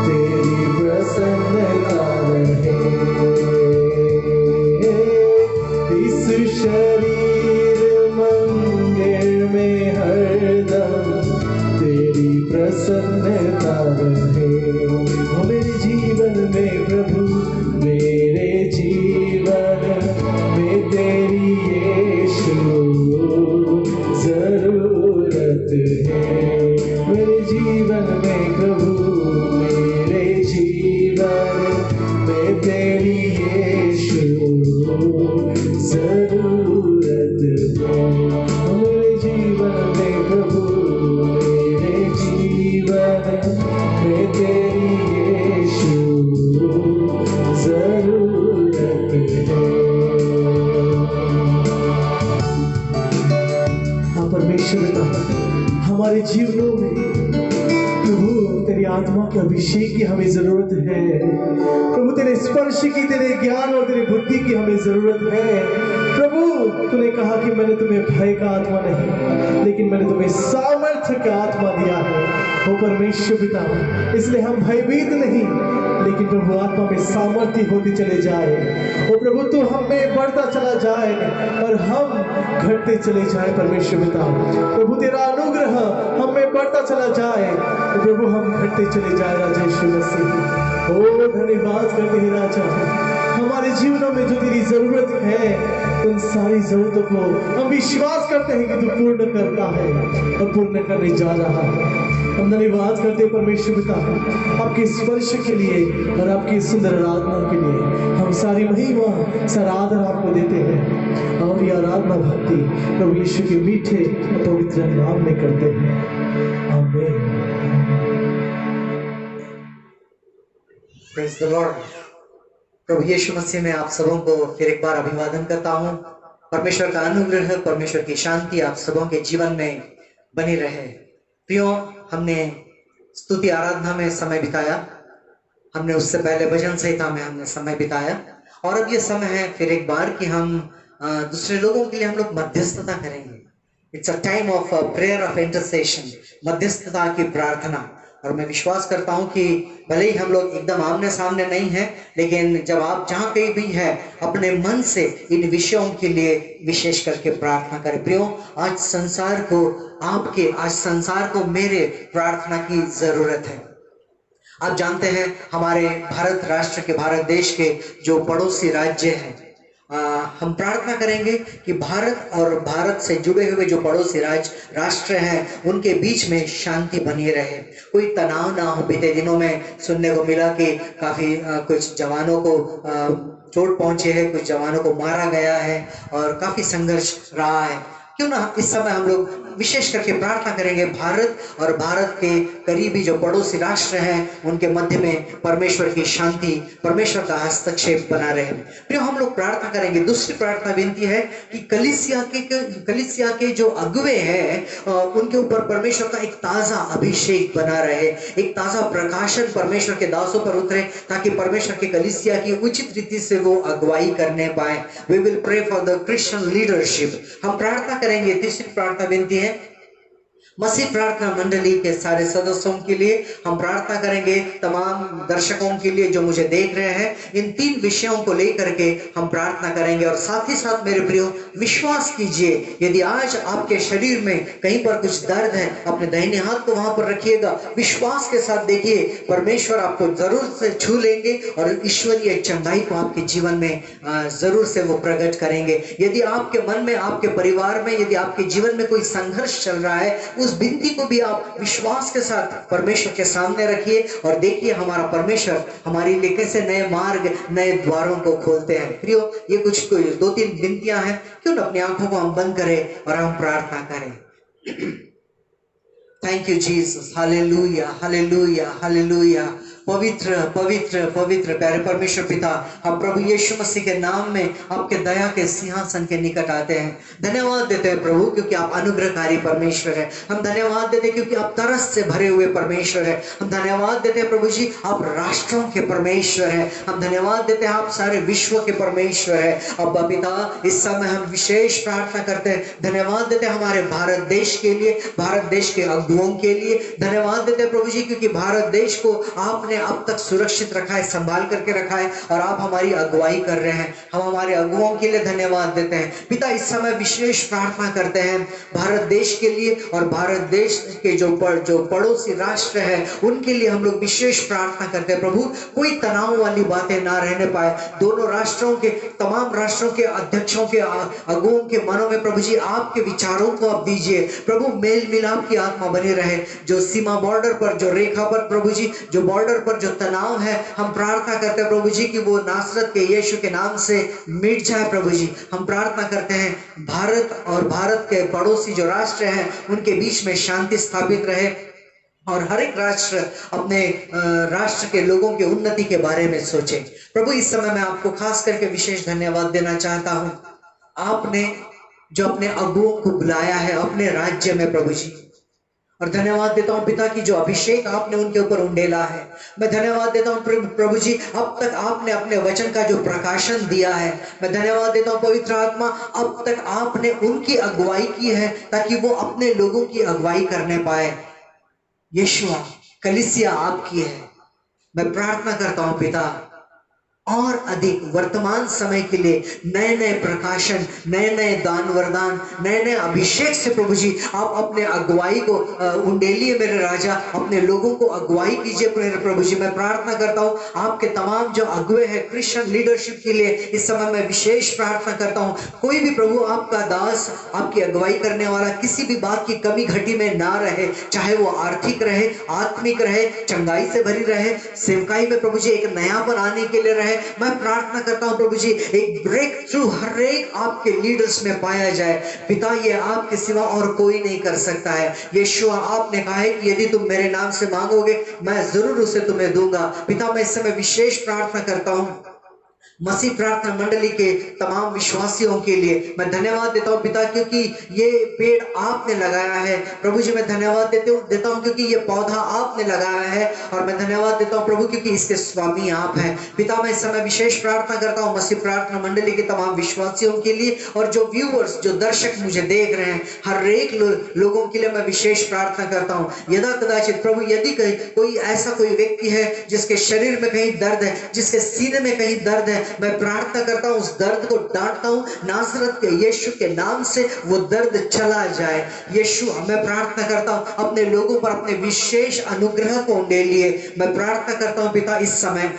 तेरी प्रसन्नता रहे। इस शरीर मंदिर में हरदम तेरी प्रसन्नता रहे। हो मेरे जीवन में प्रभु, मेरे जीवन में तेरी यीशु जरूरत है। मेरे जीवन में प्रभु, मेरे जीवन में तेरी यीशु जरूरत है। मेरे जीवन में प्रभु, मेरे जीवन में तेरी यीशु जरूरत है। हाँ परमेश्वर का हमारे जीवनों में प्रभु तेरी आत्मा के अभिषेक की हमें जरूरत है। प्रभु तेरे स्पर्श की, तेरे ज्ञान और तेरी बुद्धि की हमें जरूरत है। प्रभु तूने कहा कि मैंने तुम्हें भय का आत्मा नहीं, लेकिन मैंने तुम्हें सामर्थ्य का आत्मा दिया है। वो परमेश्वर पिता, इसलिए हम भयभीत नहीं, लेकिन प्रभु आत्मा में सामर्थ्य होती चले जाए। वो प्रभु तू हमें बढ़ता चला जाए और हम घटते चले जाए। परमेश्वर पिता प्रभु तेरा अनुग्रह हमें बढ़ता चला जाए, तो प्रभु हम घटते चले जाए। राजा यीशु मसीह ओ धन्यवाद करते हैं राजा, हमारे जीवनों में जो तेरी जरूरत है उन सारी जरूरतों को हम विश्वास करते हैं कि तू पूर्ण करता है और पूर्ण करने जा रहा है। हम धन्यवाद करते हैं परमेश्वर पिता आपके स्पर्श के लिए और आपकी सुंदर आराधना के लिए। हम सारी महिमा सारा आदर आपको देते हैं और ये आराधना भक्ति प्रभु यीशु के मीठे और पवित्र नाम में करते हैं। आमीन। Praise the Lord. प्रभु यीशु मसीह में आप सबों को फिर एक बार अभिवादन करता हूं। परमेश्वर का अनुग्रह, परमेश्वर की शांति आप सबों के जीवन में बनी रहे। प्रियो, हमने स्तुति आराधना में समय बिताया, हमने उससे पहले भजन संहिता में हमने समय बिताया, और अब ये समय है फिर एक बार कि हम दूसरे लोगों के लिए हम लोग मध्यस्थता करेंगे। It's a time of prayer of intercession, मध्यस्थता की प्रार्थना। और मैं विश्वास करता हूं कि भले ही हम लोग एकदम आमने सामने नहीं हैं, लेकिन जब आप जहां कहीं भी हैं अपने मन से इन विषयों के लिए विशेष करके प्रार्थना करें। प्रियो, आज संसार को मेरे प्रार्थना की जरूरत है। आप जानते हैं हमारे भारत राष्ट्र के, भारत देश के जो पड़ोसी राज्य हैं, हम प्रार्थना करेंगे कि भारत और भारत से जुड़े हुए जो पड़ोसी राष्ट्र हैं उनके बीच में शांति बनी रहे, कोई तनाव ना हो। बीते दिनों में सुनने को मिला कि काफी कुछ जवानों को चोट पहुंची है, कुछ जवानों को मारा गया है और काफी संघर्ष रहा है। क्यों ना इस समय हम लोग विशेष करके प्रार्थना करेंगे भारत और भारत के करीबी जो पड़ोसी राष्ट्र हैं उनके मध्य में परमेश्वर की शांति, परमेश्वर का हस्तक्षेप बना रहे। फिर हम लोग प्रार्थना करेंगे। दूसरी प्रार्थना विनती है कि कलीसिया के जो अगुवे हैं उनके ऊपर परमेश्वर का एक ताजा अभिषेक बना रहे, एक ताजा प्रकाशन परमेश्वर के दासों पर उतरे, ताकि परमेश्वर के कलीसिया की उचित रीति से वो अगुवाई करने पाए। We will pray for the Christian leadership. हम प्रार्थना करेंगे। तीसरी प्रार्थना विनती है मसीह प्रार्थना मंडली के सारे सदस्यों के लिए। हम प्रार्थना करेंगे तमाम दर्शकों के लिए जो मुझे देख रहे हैं। इन 3 विषयों को लेकर के हम प्रार्थना करेंगे। और साथ ही साथ मेरे प्रियो, विश्वास कीजिए, यदि आज आपके शरीर में कहीं पर कुछ दर्द है, अपने दाहिने हाथ को वहां पर रखिएगा। विश्वास के साथ देखिए, परमेश्वर आपको जरूर से छू लेंगे और ईश्वरीय चंगाई को आपके जीवन में जरूर से वो प्रकट करेंगे। यदि आपके मन में, आपके परिवार में, यदि आपके जीवन में कोई संघर्ष चल रहा है, उस विनती को भी आप विश्वास के साथ परमेश्वर के सामने रखिए और देखिए हमारा परमेश्वर हमारे लिए कैसे नए मार्ग, नए द्वारों को खोलते हैं। प्रियो, ये कुछ 2-3 विनतियां हैं। क्यों ना अपनी आंखों को हम बंद करें और हम प्रार्थना करें। Thank you Jesus, hallelujah, hallelujah, hallelujah. पवित्र पवित्र पवित्र प्यारे परमेश्वर पिता, हम प्रभु यीशु मसीह के नाम में आपके दया के सिंहासन के निकट आते हैं। धन्यवाद देते हैं प्रभु, क्योंकि आप अनुग्रहकारी परमेश्वर है। हम धन्यवाद देते हैं क्योंकि आप तरस से भरे हुए परमेश्वर है। हम धन्यवाद देते हैं प्रभु जी, आप राष्ट्रों के परमेश्वर है। हम धन्यवाद देते हैं, आप सारे विश्व के परमेश्वर है। अब पिता, इस समय हम विशेष प्रार्थना करते हैं। धन्यवाद देते हैं हमारे भारत देश के लिए, भारत देश के अगुओं के लिए। धन्यवाद देते हैं प्रभु जी, क्योंकि भारत देश को आपने अब तक सुरक्षित रखा है, संभाल करके रखा है और आप हमारी अगुवाई कर रहे हैं। हम हमारे अगुओं के लिए धन्यवाद देते हैं। पिता, इस समय विशेष प्रार्थना करते हैं भारत देश के लिए और भारत देश के जो पड़ोसी राष्ट्र है उनके लिए हम लोग विशेष प्रार्थना करते हैं। प्रभु, कोई तनाव वाली बातें ना रहने पाए। दोनों राष्ट्रों के, तमाम राष्ट्रों के अध्यक्षों के, अगुओं के मनों में प्रभु जी आपके विचारों को आप दीजिए। प्रभु, मेल मिलाप की आत्मा बनी रहे। जो सीमा बॉर्डर पर, जो रेखा पर प्रभु जी, जो बॉर्डर पर जो तनाव है, हम प्रार्थना करते हैं प्रभु जी कि वो नासरत के यीशु के नाम से मिट जाए। प्रभु जी, हम प्रार्थना करते हैं भारत और भारत के पड़ोसी जो राष्ट्र हैं उनके बीच में शांति स्थापित रहे और हर एक राष्ट्र अपने राष्ट्र के लोगों की उन्नति के बारे में सोचे। प्रभु, इस समय मैं आपको खास करके विशेष धन्यवाद देना चाहता हूं। आपने जो अपने अगुओं को बुलाया है अपने राज्य में प्रभु जी, और धन्यवाद देता हूं पिता की जो अभिषेक आपने उनके ऊपर उंडेला है। मैं धन्यवाद देता हूं प्रभु जी, अब तक आपने अपने वचन का जो प्रकाशन दिया है। मैं धन्यवाद देता हूं पवित्र आत्मा, अब तक आपने उनकी अगुवाई की है ताकि वो अपने लोगों की अगुवाई करने पाए। यीशुआ, कलीसिया आपकी है। मैं प्रार्थना करता हूं पिता, और अधिक वर्तमान समय के लिए नए नए प्रकाशन, नए नए दान वरदान, नए नए अभिषेक से प्रभु जी आप अपने अगुवाई को उंडेलिए मेरे राजा, अपने लोगों को अगुवाई कीजिए मेरे प्रभु जी। मैं प्रार्थना करता हूँ आपके तमाम जो अगुए हैं क्रिश्चियन लीडरशिप के लिए, इस समय मैं विशेष प्रार्थना करता हूँ कोई भी प्रभु आपका दास, आपकी अगुवाई करने वाला किसी भी बात की कमी घटी में ना रहे, चाहे वो आर्थिक रहे, आत्मिक रहे, चंगाई से भरी रहे, सेवकाई में प्रभु जी एक नयापन आने के लिए रहे। मैं प्रार्थना करता हूं प्रभु जी एक ब्रेक थ्रू हर एक आपके लीडर्स में पाया जाए। पिता, ये आपके सिवा और कोई नहीं कर सकता है। यीशुआ, आपने कहा है कि यदि तुम मेरे नाम से मांगोगे मैं जरूर उसे तुम्हें दूंगा। पिता, मैं इस समय विशेष प्रार्थना करता हूं मसीह प्रार्थना मंडली के तमाम विश्वासियों के लिए। मैं धन्यवाद देता हूं पिता, क्योंकि ये पेड़ आपने लगाया है। प्रभु जी, मैं धन्यवाद देता हूं क्योंकि ये पौधा आपने लगाया है, और मैं धन्यवाद देता हूं प्रभु क्योंकि इसके स्वामी आप हैं। पिता, मैं इस समय विशेष प्रार्थना करता हूं मसीह प्रार्थना मंडली के तमाम विश्वासियों के लिए, और जो व्यूअर्स, जो दर्शक मुझे देख रहे हैं, हर एक लोगों के लिए मैं विशेष प्रार्थना करता हूं। यदा कदाचित प्रभु, यदि कोई ऐसा कोई व्यक्ति है जिसके शरीर में कहीं दर्द है, जिसके सीने में कहीं दर्द है, मैं प्रार्थना करता हूं उस दर्द को डांटता हूं नासरत के यीशु के नाम से, वो दर्द चला जाए। यीशु, मैं प्रार्थना करता हूं अपने लोगों पर अपने विशेष अनुग्रह को उंडे लिए। मैं प्रार्थना करता हूं पिता, इस समय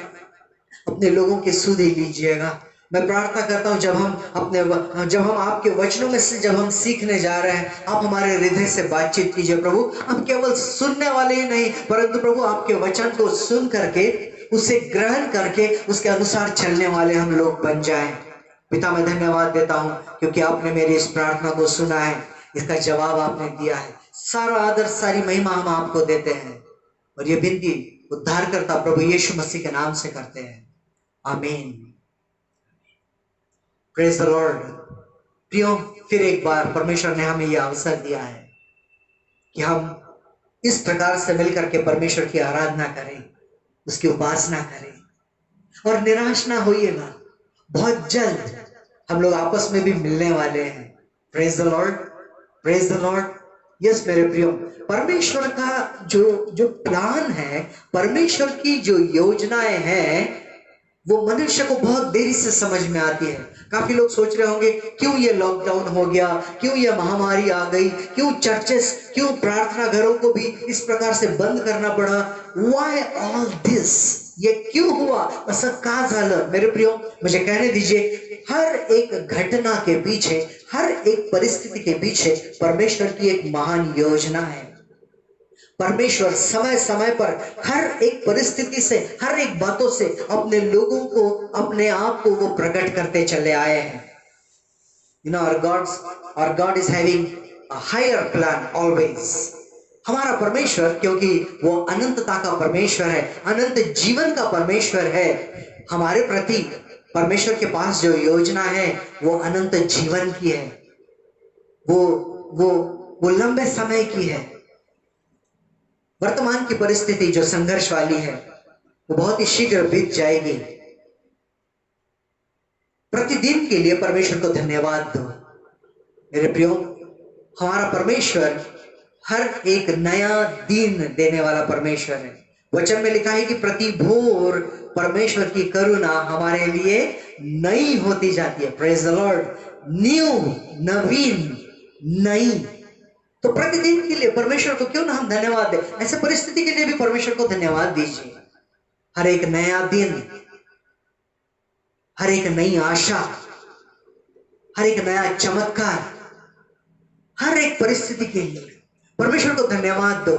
अपने लोगों की सुधि लीजिएगा। मैं प्रार्थना करता हूँ जब हम आपके वचनों में से जब हम सीखने जा रहे हैं, आप हमारे हृदय से बातचीत कीजिए प्रभु। हम केवल सुनने वाले ही नहीं, परंतु प्रभु आपके वचन को सुन करके, उसे ग्रहण करके, उसके अनुसार चलने वाले हम लोग बन जाएं। पिता, मैं धन्यवाद देता हूँ क्योंकि आपने मेरी इस प्रार्थना को सुना है, इसका जवाब आपने दिया है। सारा आदर, सारी महिमा हम आपको देते हैं और ये विनती उद्धारकर्ता प्रभु यीशु मसीह के नाम से करते हैं, आमीन। Praise the Lord. प्रियो, फिर एक बार परमेश्वर ने हमें यह अवसर दिया है कि हम इस प्रकार से मिलकर के परमेश्वर की आराधना करें, उसकी उपासना करें और निराश ना होइएगा। बहुत जल्द हम लोग आपस में भी मिलने वाले हैं। Praise the Lord, praise the Lord. Yes मेरे प्रियो, परमेश्वर का जो प्लान है, परमेश्वर की जो योजनाएं हैं, वो मनुष्य को बहुत देरी से समझ में आती है। काफी लोग सोच रहे होंगे क्यों ये लॉकडाउन हो गया, क्यों ये महामारी आ गई, क्यों चर्चेस, क्यों प्रार्थना घरों को भी इस प्रकार से बंद करना पड़ा। Why all this? ये क्यों हुआ, असं का झालं? मेरे प्रियो, मुझे कहने दीजिए, हर एक घटना के पीछे, हर एक परिस्थिति के पीछे परमेश्वर की एक महान योजना है। परमेश्वर समय समय पर हर एक परिस्थिति से, हर एक बातों से अपने लोगों को, अपने आप को वो प्रकट करते चले आए हैं। You know, our God is having a higher plan always. हमारा परमेश्वर, क्योंकि वो अनंतता का परमेश्वर है, अनंत जीवन का परमेश्वर है, हमारे प्रति परमेश्वर के पास जो योजना है वो अनंत जीवन की है, वो लंबे समय की है। वर्तमान की परिस्थिति जो संघर्ष वाली है वो बहुत ही शीघ्र बीत जाएगी। प्रतिदिन के लिए परमेश्वर को धन्यवाद दो मेरे प्रियो। हमारा परमेश्वर हर एक नया दिन देने वाला परमेश्वर है। वचन में लिखा है कि प्रति भोर परमेश्वर की करुणा हमारे लिए नई होती जाती है। Praise the Lord. न्यू, नवीन, नई। तो प्रतिदिन के लिए परमेश्वर को क्यों ना हम धन्यवाद दें। ऐसे परिस्थिति के लिए भी परमेश्वर को धन्यवाद दीजिए। हर एक नया दिन, हर एक नई आशा, हर एक नया चमत्कार, हर एक परिस्थिति के लिए परमेश्वर को धन्यवाद दो,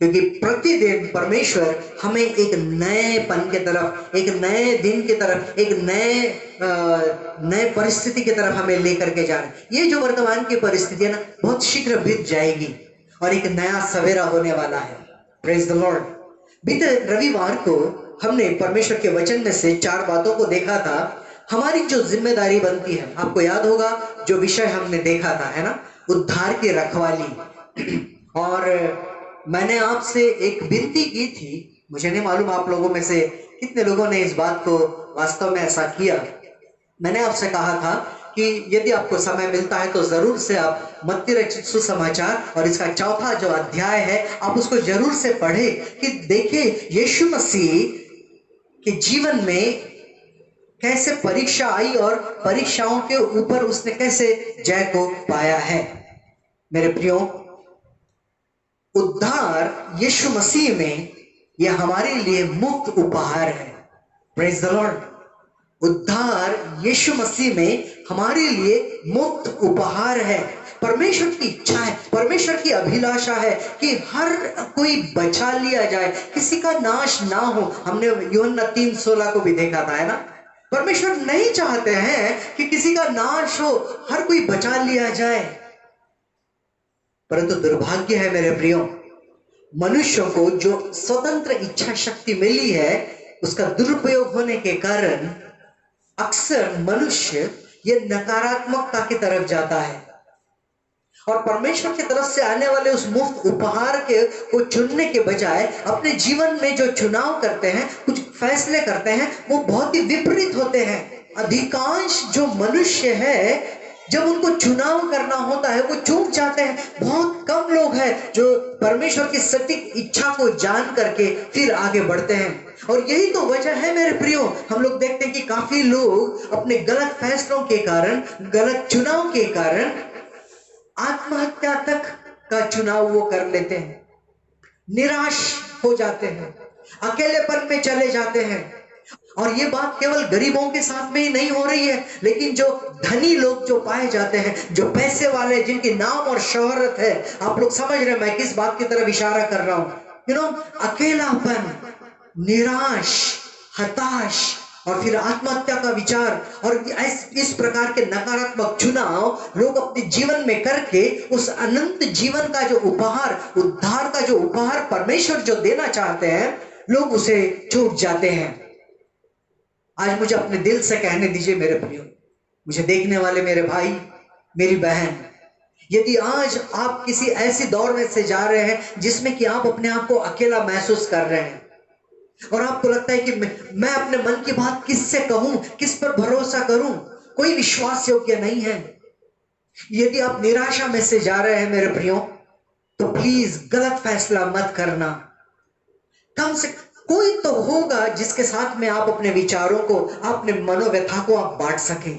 क्योंकि प्रतिदिन परमेश्वर हमें एक नएपन के तरफ, एक नए दिन की तरफ, एक नए परिस्थिति की तरफ हमें लेकर के जा रहे हैं। ये जो वर्तमान की परिस्थिति है ना, बहुत शीघ्र बीत जाएगी और एक नया सवेरा होने वाला है। Praise the Lord. बीते रविवार को हमने परमेश्वर के वचन में से 4 बातों को देखा था। हमारी जो जिम्मेदारी बनती है, आपको याद होगा जो विषय हमने देखा था, है ना, उद्धार की रखवाली। और मैंने आपसे एक विनती की थी, मुझे नहीं मालूम आप लोगों में से कितने लोगों ने इस बात को वास्तव में ऐसा किया। मैंने आपसे कहा था कि यदि आपको समय मिलता है तो जरूर से आप मत्ती रचित सुसमाचार और इसका 4था जो अध्याय है, आप उसको जरूर से पढ़ें कि देखिए यीशु मसीह के जीवन में कैसे परीक्षा आई और परीक्षाओं के ऊपर उसने कैसे जय को पाया है। मेरे प्रियो, उद्धार यीशु मसीह में यह हमारे लिए मुफ्त उपहार है। Praise the Lord. उद्धार यीशु मसीह में हमारे लिए मुफ्त उपहार है। परमेश्वर की इच्छा है, परमेश्वर की अभिलाषा है कि हर कोई बचा लिया जाए, किसी का नाश ना हो। हमने यूहन्ना 3:16 को भी देखा था, है ना। परमेश्वर नहीं चाहते हैं कि किसी का नाश हो, हर कोई बचा लिया जाए। परंतु दुर्भाग्य है मेरे प्रियो, मनुष्यों को जो स्वतंत्र इच्छा शक्ति मिली है उसका दुरुपयोग होने के कारण अक्सर मनुष्य ये नकारात्मकता की तरफ जाता है और परमेश्वर की तरफ से आने वाले उस मुफ्त उपहार को चुनने के बजाय अपने जीवन में जो चुनाव करते हैं, कुछ फैसले करते हैं, वो बहुत ही विपरीत होते हैं। अधिकांश जो मनुष्य है, जब उनको चुनाव करना होता है वो चूक जाते हैं। बहुत कम लोग हैं जो परमेश्वर की सटीक इच्छा को जान करके फिर आगे बढ़ते हैं। और यही तो वजह है मेरे प्रियो, हम लोग देखते हैं कि काफी लोग अपने गलत फैसलों के कारण, गलत चुनाव के कारण आत्महत्या तक का चुनाव वो कर लेते हैं, निराश हो जाते हैं, अकेलेपन में चले जाते हैं और ये बात केवल गरीबों के साथ में ही नहीं हो रही है, लेकिन जो धनी लोग जो पाए जाते हैं, जो पैसे वाले, जिनके नाम और शोहरत है, आप लोग समझ रहे हैं मैं किस बात की तरफ इशारा कर रहा हूं। अकेलापन, निराश, हताश और फिर आत्महत्या का विचार और इस प्रकार के नकारात्मक चुनाव लोग अपने जीवन में करके उस अनंत जीवन का जो उपहार, उद्धार का जो उपहार परमेश्वर जो देना चाहते हैं, लोग उसे चूक जाते हैं। आज मुझे अपने दिल से कहने दीजिए मेरे प्रियो, मुझे देखने वाले मेरे भाई, मेरी बहन, यदि आज आप किसी ऐसी दौर में से जा रहे हैं जिसमें कि आप अपने आप को अकेला महसूस कर रहे हैं और आपको लगता है कि मैं अपने मन की बात किससे कहूं, किस पर भरोसा करूं, कोई विश्वास योग्य नहीं है, यदि आप निराशा में से जा रहे हैं मेरे प्रियो, तो प्लीज गलत फैसला मत करना। कम से कोई तो होगा जिसके साथ में आप अपने विचारों को, अपने मनोव्यथा को आप बांट सकें।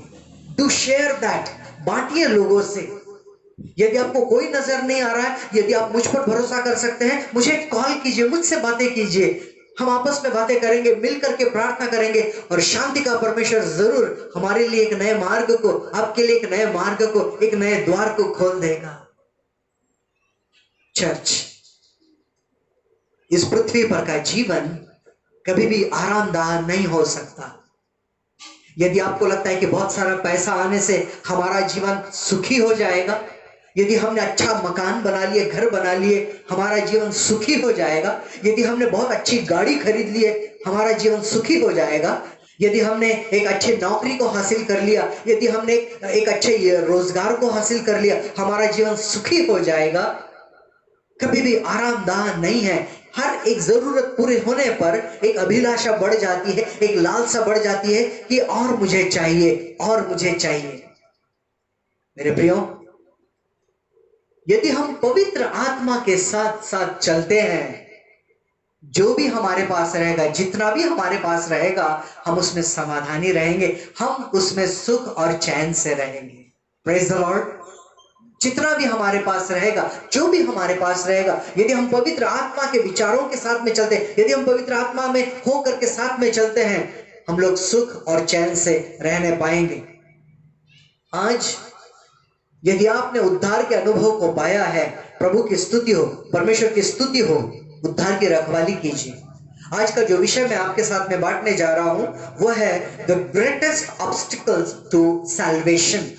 डू शेयर दैट, बांटिए लोगों से। यदि आपको कोई नजर नहीं आ रहा है, यदि आप मुझ पर भरोसा कर सकते हैं, मुझे कॉल कीजिए, मुझसे बातें कीजिए, हम आपस में बातें करेंगे, मिल करके प्रार्थना करेंगे और शांति का परमेश्वर जरूर हमारे लिए एक नए मार्ग को, आपके लिए एक नए मार्ग को, एक नए द्वार को खोल देगा। चर्च, इस पृथ्वी पर का जीवन कभी भी आरामदायक नहीं हो सकता। यदि आपको लगता है कि बहुत सारा पैसा आने से हमारा जीवन सुखी हो जाएगा, यदि हमने अच्छा मकान बना लिए, घर बना लिए, हमारा जीवन सुखी हो जाएगा, यदि हमने बहुत अच्छी गाड़ी खरीद ली है, हमारा जीवन सुखी हो जाएगा, यदि हमने एक अच्छी नौकरी को हासिल कर लिया, यदि हमने एक अच्छे रोजगार को हासिल कर लिया, हमारा जीवन सुखी हो जाएगा, कभी भी आरामदायक नहीं है। हर एक जरूरत पूरे होने पर एक अभिलाषा बढ़ जाती है, एक लालसा बढ़ जाती है कि और मुझे चाहिए, और मुझे चाहिए। मेरे प्रियो, यदि हम पवित्र आत्मा के साथ साथ चलते हैं, जो भी हमारे पास रहेगा, जितना भी हमारे पास रहेगा, हम उसमें समाधानी रहेंगे, हम उसमें सुख और चैन से रहेंगे। Praise the Lord. जितना भी हमारे पास रहेगा, जो भी हमारे पास रहेगा, यदि हम पवित्र आत्मा के विचारों के साथ में चलते हैं, यदि हम पवित्र आत्मा में होकर के साथ में चलते हैं, हम लोग सुख और चैन से रहने पाएंगे। आज यदि आपने उद्धार के अनुभव को पाया है, प्रभु की स्तुति हो, परमेश्वर की स्तुति हो, उद्धार की रखवाली कीजिए। आज का जो विषय मैं आपके साथ में बांटने जा रहा हूं वह है the greatest obstacles to salvation.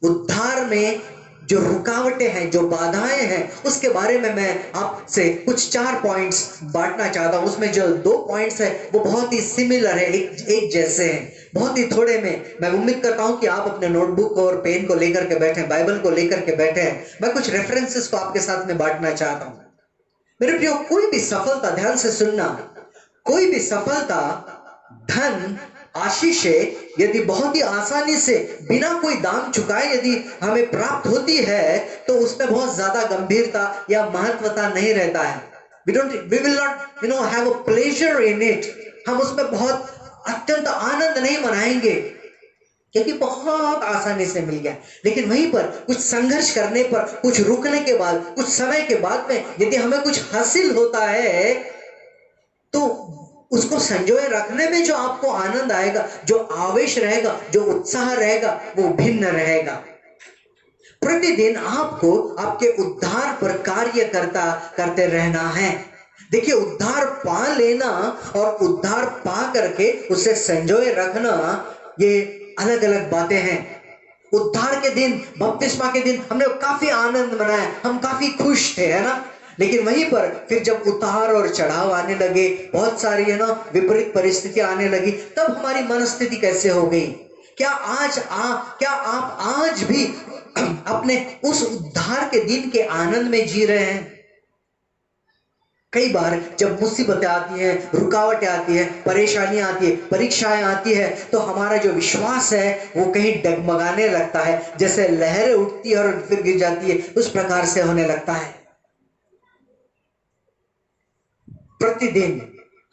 उद्धार में जो रुकावटें हैं, जो बाधाएं हैं, उसके बारे में मैं आपसे कुछ 4 पॉइंट्स बांटना चाहता हूं। उसमें जो 2 पॉइंट्स है वो बहुत ही सिमिलर है, एक जैसे हैं, बहुत ही थोड़े में। मैं उम्मीद करता हूं कि आप अपने नोटबुक और पेन को लेकर के बैठे, बाइबल को लेकर के बैठे हैं। मैं कुछ रेफरेंसेस को आपके साथ में बांटना चाहता हूं। मेरे प्रियो, कोई भी सफलता, ध्यान से सुनना, कोई भी सफलता, धन, आशीषें यदि बहुत ही आसानी से बिना कोई दाम चुकाए यदि हमें प्राप्त होती है, तो उसमें बहुत ज्यादा गंभीरता या महत्वता नहीं रहता है। we will not have a pleasure in it। हम उसमें बहुत अत्यंत आनंद नहीं मनाएंगे क्योंकि बहुत आसानी से मिल गया। लेकिन वहीं पर कुछ संघर्ष करने पर, कुछ रुकने के बाद, कुछ समय के बाद में यदि हमें कुछ हासिल होता है, तो उसको संजोए रखने में जो आपको आनंद आएगा, जो आवेश रहेगा, जो उत्साह रहेगा, वो भिन्न रहेगा। प्रतिदिन आपको आपके उद्धार पर कार्य करते रहना है। देखिए, उद्धार पा लेना और उद्धार पा करके उसे संजोए रखना, ये अलग अलग बातें हैं। उद्धार के दिन, बपतिस्मा के दिन हमने काफी आनंद मनाया, हम काफी खुश थे, है ना। लेकिन वहीं पर फिर जब उतार और चढ़ाव आने लगे, बहुत सारी विपरीत परिस्थितियां आने लगी, तब हमारी मनस्थिति कैसे हो गई? क्या आप आज भी अपने उस उद्धार के दिन के आनंद में जी रहे हैं? कई बार जब मुसीबतें आती हैं, रुकावटें आती है, परेशानियां आती है, परीक्षाएं आती है, तो हमारा जो विश्वास है वो कहीं डगमगाने लगता है, जैसे लहरें उठती है और फिर गिर जाती है, उस प्रकार से होने लगता है। प्रतिदिन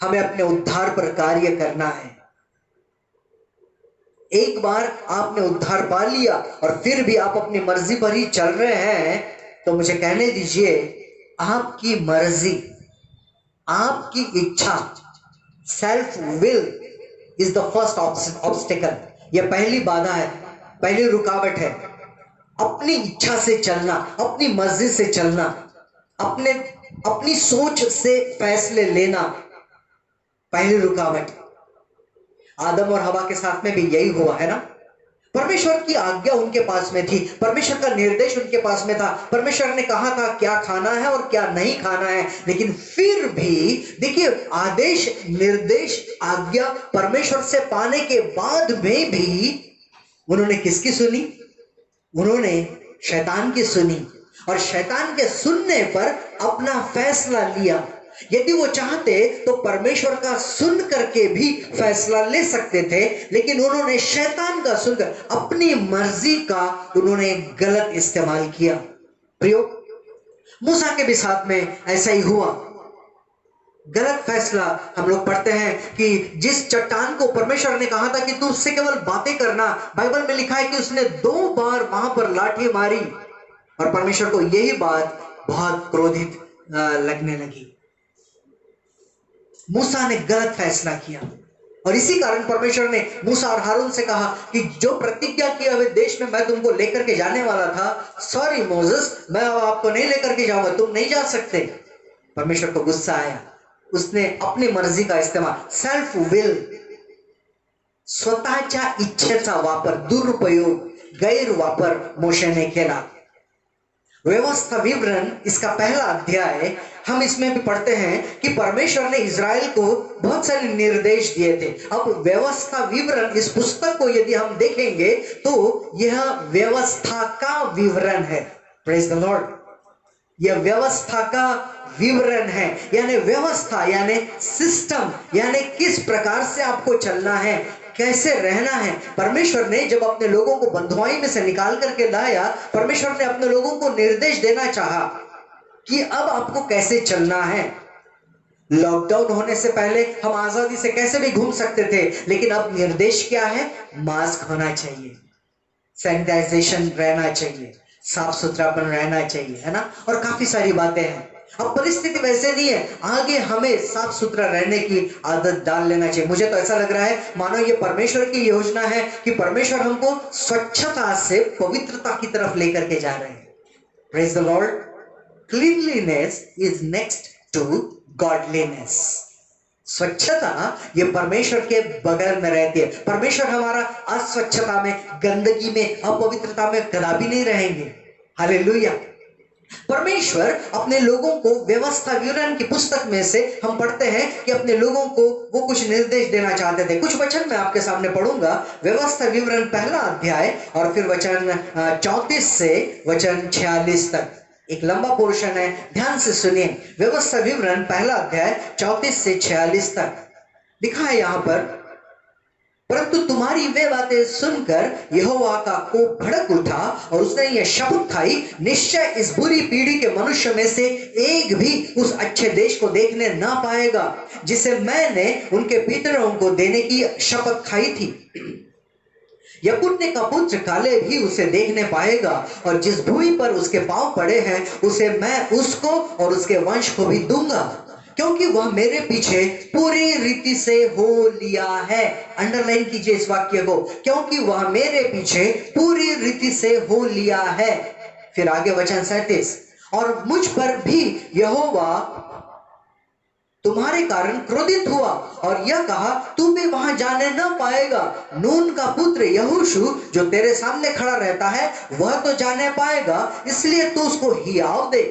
हमें अपने उद्धार पर कार्य करना है। एक बार आपने उद्धार पा लिया और फिर भी आप अपनी मर्जी पर ही चल रहे हैं, तो मुझे कहने दीजिए, आपकी मर्जी, आपकी इच्छा, self will is the first obstacle. यह पहली बाधा है, पहली रुकावट है। अपनी इच्छा से चलना, अपनी मर्जी से चलना, अपनी सोच से फैसले लेना, पहली रुकावट। आदम और हवा के साथ में भी यही हुआ है ना। परमेश्वर की आज्ञा उनके पास में थी, परमेश्वर का निर्देश उनके पास में था, परमेश्वर ने कहा था क्या खाना है और क्या नहीं खाना है। लेकिन फिर भी देखिए, आदेश, निर्देश, आज्ञा परमेश्वर से पाने के बाद में भी उन्होंने किसकी सुनी? उन्होंने शैतान की सुनी, और शैतान के सुनने पर अपना फैसला लिया। यदि वो चाहते तो परमेश्वर का सुन करके भी फैसला ले सकते थे, लेकिन उन्होंने शैतान का सुनकर अपनी मर्जी का उन्होंने गलत इस्तेमाल किया। प्रियो, मूसा के भी साथ में ऐसा ही हुआ। गलत फैसला। हम लोग पढ़ते हैं कि जिस चट्टान को परमेश्वर ने कहा था कि तू उससे केवल बातें करना, बाइबल में लिखा है कि उसने 2 बार वहां पर लाठी मारी, और परमेश्वर को यही बात बहुत क्रोधित लगने लगी। मूसा ने गलत फैसला किया, और इसी कारण परमेश्वर ने मूसा और हारून से कहा कि जो प्रतिज्ञा किए हुए देश में मैं तुमको लेकर के जाने वाला था, सॉरी मोसेस, मैं अब आपको नहीं लेकर के जाऊंगा, तुम नहीं जा सकते। परमेश्वर को गुस्सा आया, उसने अपनी मर्जी का इस्तेमाल, सेल्फ विल, स्वतःच्या इच्छेचा वापर, दुरुपयोग, गैरवापर मोशेने केला। व्यवस्था विवरण, इसका पहला अध्याय, हम इसमें भी पढ़ते हैं कि परमेश्वर ने इज़राइल को बहुत सारे निर्देश दिए थे। अब व्यवस्था विवरण, इस पुस्तक को यदि हम देखेंगे तो यह व्यवस्था का विवरण है। Praise the Lord. यह व्यवस्था का विवरण है, यानी व्यवस्था यानी सिस्टम, यानी किस प्रकार से आपको चलना है, कैसे रहना है। परमेश्वर ने जब अपने लोगों को बंधुआई में से निकाल करके लाया, परमेश्वर ने अपने लोगों को निर्देश देना चाहा कि अब आपको कैसे चलना है। लॉकडाउन होने से पहले हम आजादी से कैसे भी घूम सकते थे, लेकिन अब निर्देश क्या है? मास्क होना चाहिए, सैनिटाइजेशन रहना चाहिए, साफ सुथरापन रहना चाहिए, है ना, और काफी सारी बातें हैं। अब परिस्थिति वैसे नहीं है, आगे हमें साफ सुथरा रहने की आदत डाल लेना चाहिए। मुझे तो ऐसा लग रहा है मानो ये परमेश्वर की योजना है कि परमेश्वर हमको स्वच्छता से पवित्रता की तरफ लेकर के जा रहे हैं। Praise the Lord. Cleanliness is next to godliness. स्वच्छता ये परमेश्वर के बगल में रहती है। परमेश्वर हमारा अस्वच्छता में, गंदगी में, अपवित्रता में कदापि नहीं रहेंगे। हालेलुया। परमेश्वर अपने लोगों को, व्यवस्था विवरण की पुस्तक में से हम पढ़ते हैं कि अपने लोगों को वो कुछ निर्देश देना चाहते थे। कुछ वचन मैं आपके सामने पढ़ूंगा। व्यवस्था विवरण पहला अध्याय और फिर वचन 34 से वचन 46 तक, एक लंबा पोर्शन है, ध्यान से सुनिए। व्यवस्था विवरण पहला अध्याय 34 से 46 तक लिखा है यहाँ पर, परंतु तुम्हारी वे बातें सुनकर यहोवा का कोप भड़क उठा और उसने यह शपथ खाई, निश्चय इस बुरी पीढ़ी के मनुष्य में से एक भी उस अच्छे देश को देखने ना पाएगा जिसे मैंने उनके पितरों को देने की शपथ खाई थी। यपुन्ने का पुत्र काले भी उसे देखने पाएगा, और जिस भूमि पर उसके पांव पड़े हैं उसे मैं उसको और उसके वंश को भी दूंगा, क्योंकि वह मेरे पीछे पूरी रीति से हो लिया है। अंडरलाइन कीजिए इस वाक्य को, क्योंकि वह मेरे पीछे पूरी रीति से हो लिया है। फिर आगे वचन 37, और मुझ पर भी यहोवा तुम्हारे कारण क्रोधित हुआ और यह कहा, तू भी वहां जाने न पाएगा। नून का पुत्र यहोशू जो तेरे सामने खड़ा रहता है वह तो जाने पाएगा, इसलिए तू उसको हियाव दे,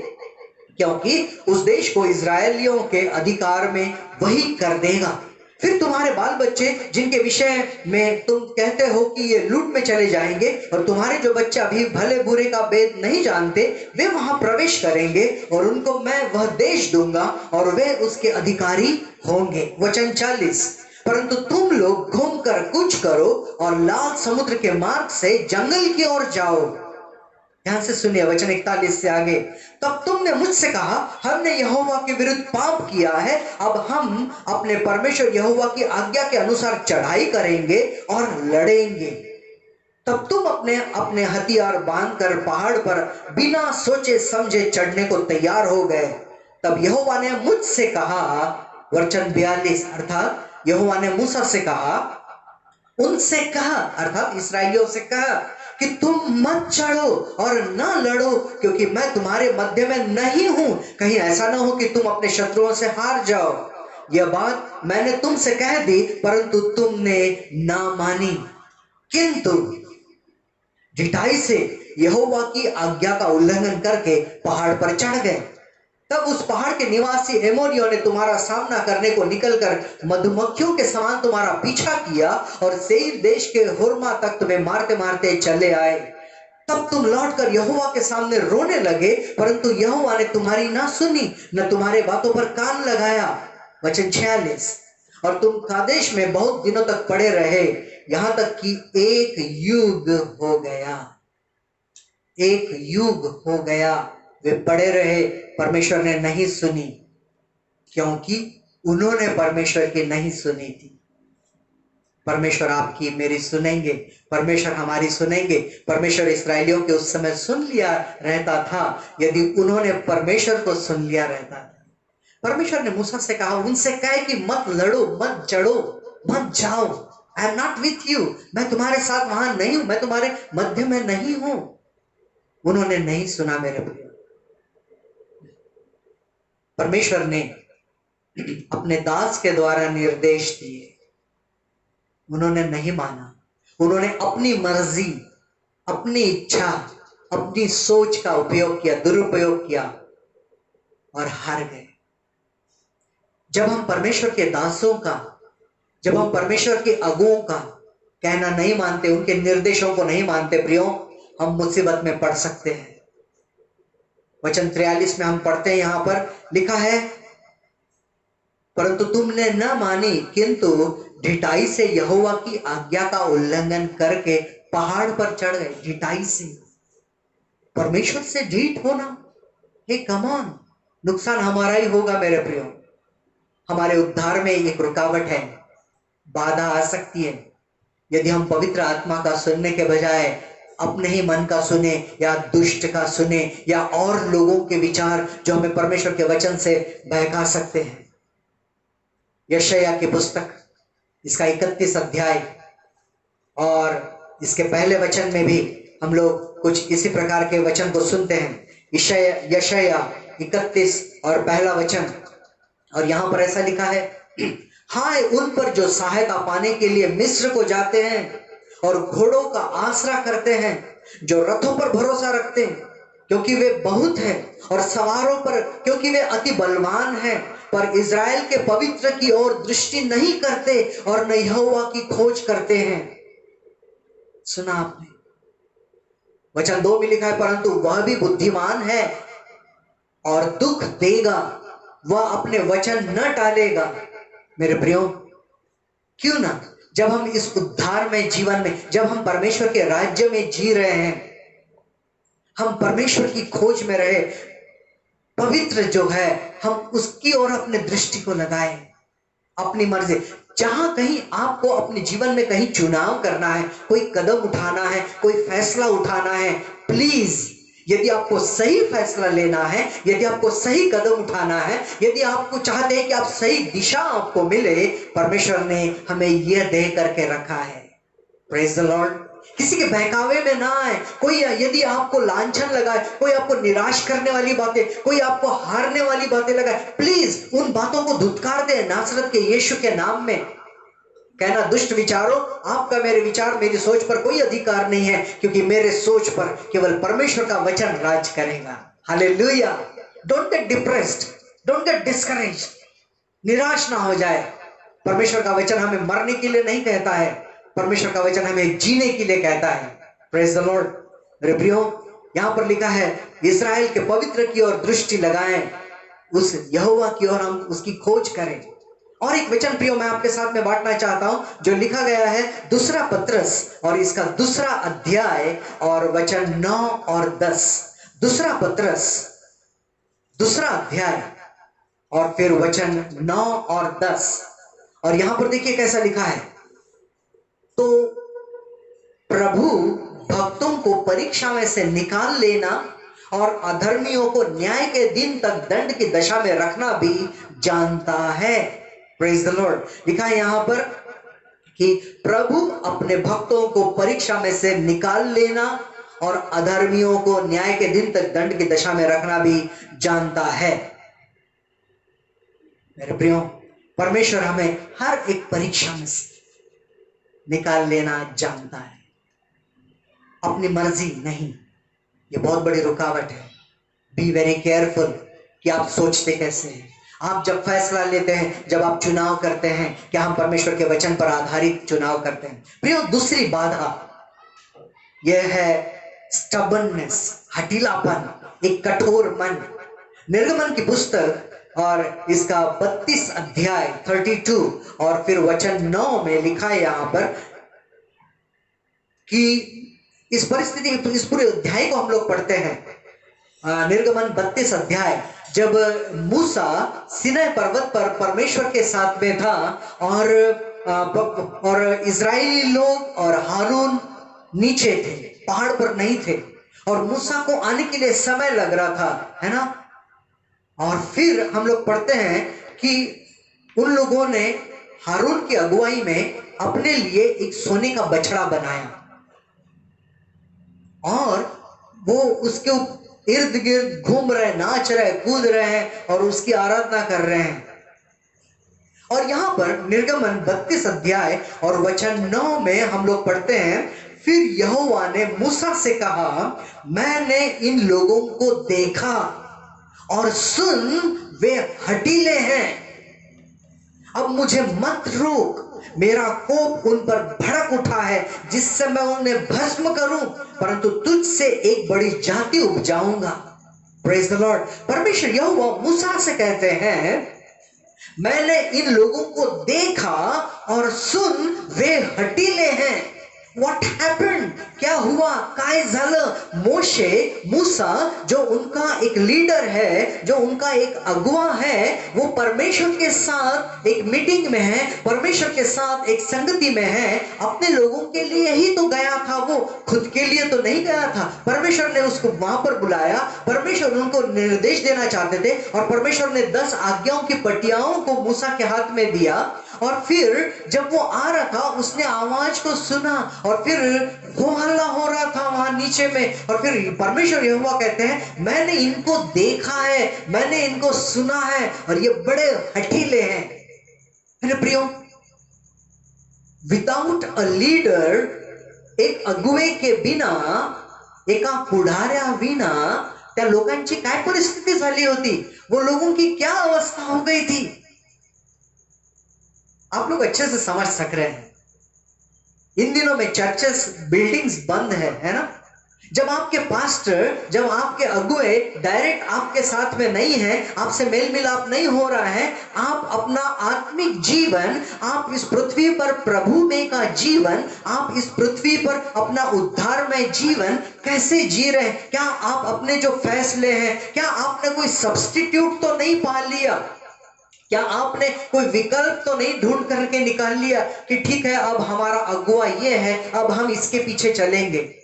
क्योंकि उस देश को इजरायलियों के अधिकार में वही कर देगा। फिर तुम्हारे बाल बच्चे जिनके विषय में तुम कहते हो कि ये लूट में चले जाएंगे, और तुम्हारे जो बच्चे अभी भले बुरे का भेद नहीं जानते, वे वहां प्रवेश करेंगे और उनको मैं वह देश दूंगा और वे उसके अधिकारी होंगे। वचन 40, परंतु तुम लोग घूमकर कूच करो और लाल समुद्र के मार्ग से जंगल की ओर जाओ। ध्यान से सुनिए वचन 41 से आगे, तब तुमने मुझसे कहा, हमने यहोवा के विरुद्ध पाप किया है, अब हम अपने परमेश्वर यहोवा की आज्ञा के अनुसार चढ़ाई करेंगे और लड़ेंगे। तब तुम अपने अपने हथियार बांधकर पहाड़ पर बिना सोचे समझे चढ़ने को तैयार हो गए। तब यहोवा ने मुझसे कहा, वचन 42, अर्थात यहोवा ने मूसा से कहा, उनसे कहा, अर्थात इसराइलियों से कहा कि तुम मत चढ़ो और न लड़ो, क्योंकि मैं तुम्हारे मध्य में नहीं हूं। कहीं ऐसा ना हो कि तुम अपने शत्रुओं से हार जाओ। यह बात मैंने तुमसे कह दी, परंतु तुमने ना मानी, किंतु ढिठाई से यहोवा की आज्ञा का उल्लंघन करके पहाड़ पर चढ़ गए। तब उस पहाड़ के निवासी एमोरियों ने तुम्हारा सामना करने को निकलकर मधुमक्खियों के समान तुम्हारा पीछा किया और सेईर देश के हुर्मा तक तुम्हें मारते मारते चले आए। तब तुम लौटकर यहोवा के सामने रोने लगे, परंतु यहोवा ने तुम्हारी ना सुनी, न तुम्हारे बातों पर कान लगाया। वचन 46, और तुम कादेश में बहुत दिनों तक पड़े रहे, यहां तक कि एक युग हो गया। एक युग हो गया वे पड़े रहे, परमेश्वर ने नहीं सुनी, क्योंकि उन्होंने परमेश्वर की नहीं सुनी थी। परमेश्वर आपकी मेरी सुनेंगे, परमेश्वर हमारी सुनेंगे। परमेश्वर इसराइलियों के उस समय सुन लिया रहता था, यदि उन्होंने परमेश्वर को सुन लिया रहता था। परमेश्वर ने मूसा से कहा, उनसे कहे कि मत लड़ो, मत चढ़ो, मत जाओ, I am not with you, मैं तुम्हारे साथ वहां नहीं हूं, मैं तुम्हारे मध्य में नहीं हूं। उन्होंने नहीं सुना मेरे प्रिय। परमेश्वर ने अपने दास के द्वारा निर्देश दिए, उन्होंने नहीं माना। उन्होंने अपनी मर्जी, अपनी इच्छा, अपनी सोच का उपयोग किया, दुरुपयोग किया और हार गए। जब हम परमेश्वर के दासों का, जब हम परमेश्वर के अगुओं का कहना नहीं मानते, उनके निर्देशों को नहीं मानते प्रियो, हम मुसीबत में पड़ सकते हैं। वचन 43 में हम पढ़ते हैं, यहां पर लिखा है, परंतु तुमने न मानी, किंतु ढिठाई से यहोवा की आज्ञा का उल्लंघन करके पहाड़ पर चढ़ गए। ढिठाई से, परमेश्वर से ढीठ होना, हे कम ऑन, नुकसान हमारा ही होगा मेरे प्रियो। हमारे उद्धार में एक रुकावट है, बाधा आ सकती है यदि हम पवित्र आत्मा का सुनने के बजाय अपने ही मन का सुने, या दुष्ट का सुने, या और लोगों के विचार जो हमें परमेश्वर के वचन से बहका सकते हैं। यशायाह की पुस्तक, इसका 31 अध्याय और इसके पहले वचन में भी हम लोग कुछ इसी प्रकार के वचन को सुनते हैं। यशायाह 31 और पहला वचन, और यहां पर ऐसा लिखा है, हाय उन पर जो सहायता पाने के लिए मिस्र को जाते हैं और घोड़ों का आसरा करते हैं, जो रथों पर भरोसा रखते हैं क्योंकि वे बहुत हैं, और सवारों पर क्योंकि वे अति बलवान हैं, पर इज़राइल के पवित्र की ओर दृष्टि नहीं करते और न यहोवा की खोज करते हैं। सुना आपने? वचन 2 में लिखा है, परंतु वह भी बुद्धिमान है और दुख देगा, वह अपने वचन न टालेगा। मेरे प्रियो, क्यों ना जब हम इस उद्धार में जीवन में, जब हम परमेश्वर के राज्य में जी रहे हैं, हम परमेश्वर की खोज में रहे, पवित्र जो है हम उसकी ओर अपने दृष्टि को लगाएं, अपनी मर्जी। जहां कहीं आपको अपने जीवन में कहीं चुनाव करना है, कोई कदम उठाना है, कोई फैसला उठाना है, प्लीज, यदि आपको सही फैसला लेना है, यदि आपको सही कदम उठाना है, यदि आपको चाहते हैं कि आप सही दिशा आपको मिले, परमेश्वर ने हमें यह दे करके रखा है। Praise the Lord. किसी के बहकावे में ना आए। कोई यदि आपको लांछन लगाए, कोई आपको निराश करने वाली बातें, कोई आपको हारने वाली बातें लगाए, प्लीज उन बातों को धुतकार दे नासरत के यीशु के नाम में। कहना, दुष्ट विचारों, आपका मेरे विचार, मेरी सोच पर कोई अधिकार नहीं है, क्योंकि मेरे सोच पर केवल परमेश्वर का वचन राज करेगा। Hallelujah. Don't get depressed, don't get discouraged. निराश ना हो जाए। परमेश्वर का वचन हमें मरने के लिए नहीं कहता है, परमेश्वर का वचन हमें जीने के लिए कहता है। Praise the Lord. मेरे प्रियो, यहां पर लिखा है, इस्राएल के पवित्र की ओर दृष्टि लगाएं, उस यहोवा की ओर हम उसकी खोज करें। और एक वचन प्रियो मैं आपके साथ में बांटना चाहता हूं, जो लिखा गया है 2 पत्रस और इसका 2 अध्याय और वचन 9 और 10। 2 पत्रस 2 अध्याय और फिर वचन 9 और 10। और यहां पर देखिए कैसा लिखा है, तो प्रभु भक्तों को परीक्षा में से निकाल लेना और अधर्मियों को न्याय के दिन तक दंड की दशा में रखना भी जानता है। Praise the Lord. लिखा है यहां पर, कि प्रभु अपने भक्तों को परीक्षा में से निकाल लेना और अधर्मियों को न्याय के दिन तक दंड की दशा में रखना भी जानता है। मेरे प्रियो, परमेश्वर हमें हर एक परीक्षा में से निकाल लेना जानता है, अपनी मर्जी नहीं। ये बहुत बड़ी रुकावट है। बी वेरी केयरफुल कि आप सोचते कैसे हैं। आप जब फैसला लेते हैं, जब आप चुनाव करते हैं, क्या हम परमेश्वर के वचन पर आधारित चुनाव करते हैं? प्रियो, दूसरी बाधा यह है स्टबर्ननेस, हठीलापन, एक कठोर मन। निर्गमन की पुस्तक और इसका 32 अध्याय 32 और फिर वचन 9 में लिखा है यहां पर कि इस परिस्थिति, इस पूरे अध्याय को हम लोग पढ़ते हैं। निर्गमन 32 अध्याय, जब मूसा सिनै पर्वत पर परमेश्वर के साथ में था और इजरायली लोग और हारून नीचे थे, पहाड़ पर नहीं थे, और मूसा को आने के लिए समय लग रहा था, है ना। और फिर हम लोग पढ़ते हैं कि उन लोगों ने हारून की अगुवाई में अपने लिए एक सोने का बछड़ा बनाया और वो उसके इर्द गिर्द घूम रहे, नाच रहे, कूद रहे हैं और उसकी आराधना कर रहे हैं। और यहां पर निर्गमन 32 अध्याय और वचन 9 में हम लोग पढ़ते हैं, फिर यहोवा ने मूसा से कहा, मैंने इन लोगों को देखा और सुन, वे हठीले हैं। अब मुझे मत रोक, मेरा कोप उन पर भड़क उठा है जिससे मैं उन्हें भस्म करूं, परंतु तुझसे एक बड़ी जाति उपजाऊंगा। Praise the Lord. परमेश्वर यहोवा मूसा से कहते हैं, मैंने इन लोगों को देखा और सुन, वे हठीले हैं। What happened? क्या हुआ? काय झालं? मोशे, मूसा, जो उनका एक लीडर है, जो उनका एक अगुवा है, वो परमेश्वर के साथ एक मीटिंग में है, परमेश्वर के साथ एक संगति में है, अपने लोगों के लिए ही तो गया था, वो खुद के लिए तो नहीं गया था। परमेश्वर ने उसको वहां पर बुलाया, परमेश्वर उनको निर्देश देना चाहते थे और परमेश्वर ने 10 आज्ञाओं की पटियाओं को मूसा के हाथ में दिया। और फिर जब वो आ रहा था, उसने आवाज को सुना और फिर हो हल्ला हो रहा था वहां नीचे में, और फिर परमेश्वर यहोवा कहते हैं, मैंने इनको देखा है, मैंने इनको सुना है और ये बड़े हठीले हैं। मेरे प्रियो, विदाउट अ लीडर, एक अगुवे के बिना, एका पुढाऱ्या विना त्या लोकांची काय परिस्थिती झाली होती, वो लोगों की क्या अवस्था हो गई थी, आप लोग अच्छे से समझ सक रहे हैं। इन दिनों में चर्चेस, बिल्डिंग्स बंद है ना। जब आपके पास्टर, जब आपके अगुवे डायरेक्ट आपके साथ में नहीं है, आपसे मेल मिलाप नहीं हो रहा है, आप अपना आत्मिक जीवन, आप इस पृथ्वी पर प्रभु में का जीवन, आप इस पृथ्वी पर अपना उद्धार में जीवन कैसे जी रहे हैं? क्या आप अपने जो फैसले हैं, क्या आपने कोई सब्स्टिट्यूट तो नहीं पा लिया? क्या आपने कोई विकल्प तो नहीं ढूंढ करके निकाल लिया कि ठीक है, अब हमारा अगुवा ये है, अब हम इसके पीछे चलेंगे?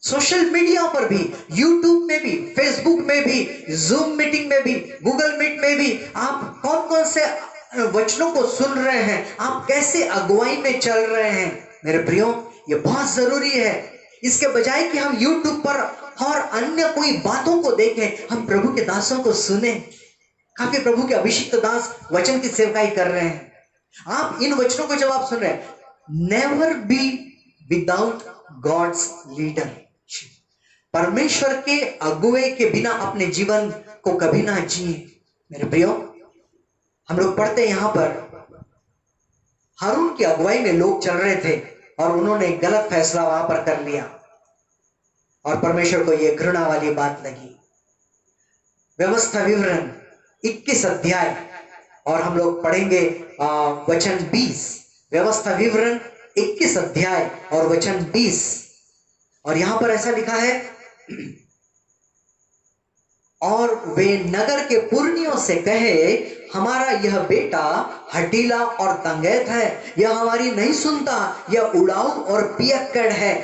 सोशल मीडिया पर भी, यूट्यूब में भी, फेसबुक में भी, जूम मीटिंग में भी, गूगल मीट में भी आप कौन कौन से वचनों को सुन रहे हैं, आप कैसे अगुवाई में चल रहे हैं? मेरे प्रियो, ये बहुत जरूरी है। इसके बजाय कि हम यूट्यूब पर और अन्य कोई बातों को देखें, हम प्रभु के दासों को सुने। काफी प्रभु के अभिषिक्त दास वचन की सेवकाई कर रहे हैं। आप इन वचनों को जब आप सुन रहे हैं, never be without God's leader, परमेश्वर के अगुवे के बिना अपने जीवन को कभी ना जिए। मेरे प्रियो, हम लोग पढ़ते हैं यहां पर, हारून की अगुवाई में लोग चल रहे थे और उन्होंने गलत फैसला वहां पर कर लिया और परमेश्वर को यह घृणा वाली बात लगी। व्यवस्था विवरण 21 अध्याय और हम लोग पढ़ेंगे वचन 20। व्यवस्था विवरण 21 अध्याय और वचन 20, और यहां पर ऐसा लिखा है, और वे नगर के पुरनियों से कहे, हमारा यह बेटा हठीला और दंगैत है, यह हमारी नहीं सुनता, यह उड़ाऊ और पियक्कड़ है।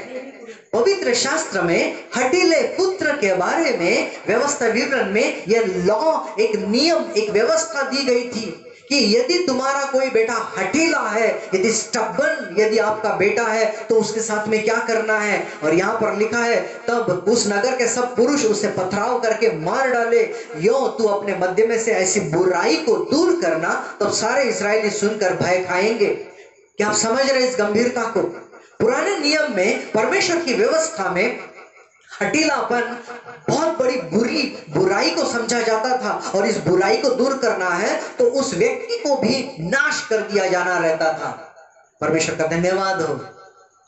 पवित्र शास्त्र में हठीले पुत्र के बारे में व्यवस्था विवरण में यह लॉ, एक नियम, एक व्यवस्था दी गई थी कि यदि तुम्हारा कोई बेटा हठीला है, यदि स्टबन यदि आपका बेटा है, तो उसके साथ में क्या करना है। और यहाँ पर लिखा है, तब उस नगर के सब पुरुष उसे पथराव करके मार डाले। यो तू अपने मध्य में से ऐसी बुराई को दूर करना, तब सारे इस्राएली सुनकर भय खाएंगे। क्या आप समझ रहे इस गंभीरता को। पुराने नियम में परमेश्वर की व्यवस्था में हठीलापन बहुत बड़ी बुराई को समझा जाता था, और इस बुराई को दूर करना है तो उस व्यक्ति को भी नाश कर दिया जाना रहता था। परमेश्वर का धन्यवाद हो,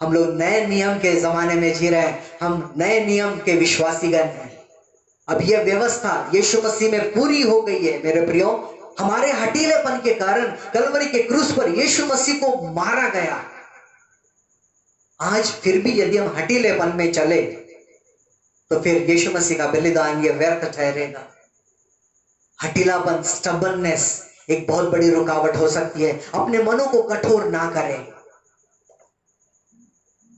हम लोग नए नियम के जमाने में जी रहे हैं, हम नए नियम के विश्वासीगण हैं। अब यह व्यवस्था यीशु मसीह में पूरी हो गई है मेरे प्रियो। हमारे हठीलेपन के कारण कलवरी के क्रूस पर यीशु मसीह को मारा गया। आज फिर भी यदि हम हठीलेपन में चले तो फिर यीशु मसीह का बलिदान ये व्यर्थ ठहरेगा। हठीलापन, स्टबननेस एक बहुत बड़ी रुकावट हो सकती है। अपने मनों को कठोर ना करें।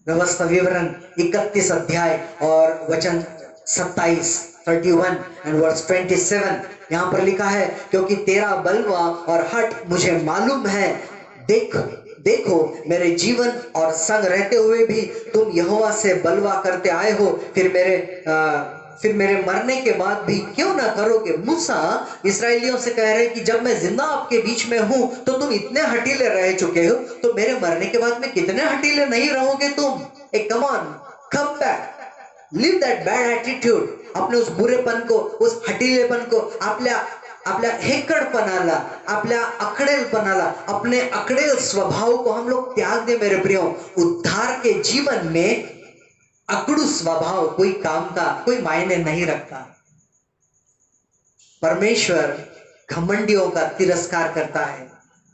व्यवस्था विवरण 31 अध्याय और वचन 27 31 एंड वर्स 27 यहां पर लिखा है, क्योंकि तेरा बलवा और हठ मुझे मालूम है। देखो मेरे जीवन और संग रहते हुए भी तुम यहोवा से बलवा करते आए हो, फिर मेरे मरने के बाद भी क्यों ना करोगे। मूसा इस्राएलियों से कह रहे कि जब मैं जिंदा आपके बीच में हूं तो तुम इतने हठीले रह चुके हो, तो मेरे मरने के बाद में कितने हठीले नहीं रहोगे तुम। Come on, come back, live that bad attitude. अपने उस बुरेपन को, उस हठीलेपन को, आपल्या हेकडपणाला, आपल्या अकड़ेलपणाला, अपने अकड़ेल स्वभाव को हम लोग त्याग दे मेरे प्रियो। उद्धार के जीवन में अकड़ू स्वभाव कोई काम का कोई मायने नहीं रखता। परमेश्वर घमंडियों का तिरस्कार करता है,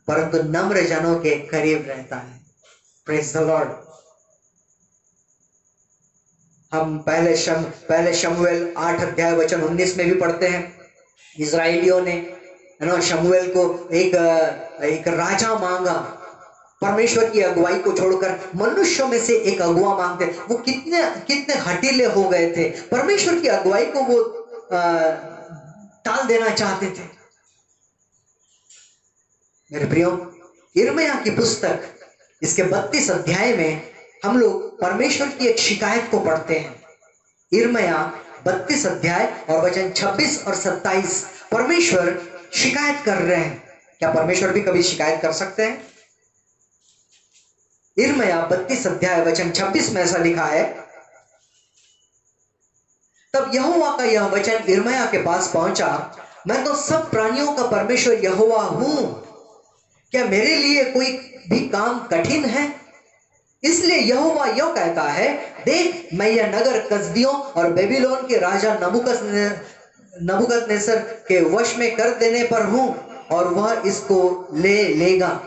परंतु नम्र जनों के करीब रहता है। Praise the Lord. हम पहले शमूएल 8 अध्याय वचन 19 में भी पढ़ते हैं, इजराइलियों ने शमूएल को एक राजा मांगा। परमेश्वर की अगुवाई को छोड़कर मनुष्यों में से एक अगुवा मांगते। वो कितने हठीले हो गए थे। परमेश्वर की अगुवाई को वो टाल देना चाहते थे। मेरे प्रियो, यिर्मयाह की पुस्तक इसके 32 अध्याय में हम लोग परमेश्वर की एक शिकायत को पढ़ते हैं। यिर्मयाह 32 अध्याय और वचन 26 और 27 परमेश्वर शिकायत कर रहे हैं। क्या परमेश्वर भी कभी शिकायत कर सकते हैं? यिर्मयाह 32 अध्याय वचन 26 में ऐसा लिखा है, तब यहोवा का यह वचन यिर्मयाह के पास पहुंचा, मैं तो सब प्राणियों का परमेश्वर यहोवा हूं। क्या मेरे लिए कोई भी काम कठिन है? इसलिए यहोवा यह कहता है, देख मैं यह नगर कसदियों और बेबीलोन के राजा नबूकदनेस्सर के वश में कर देने पर हूं, और वह इसको ले लेगा।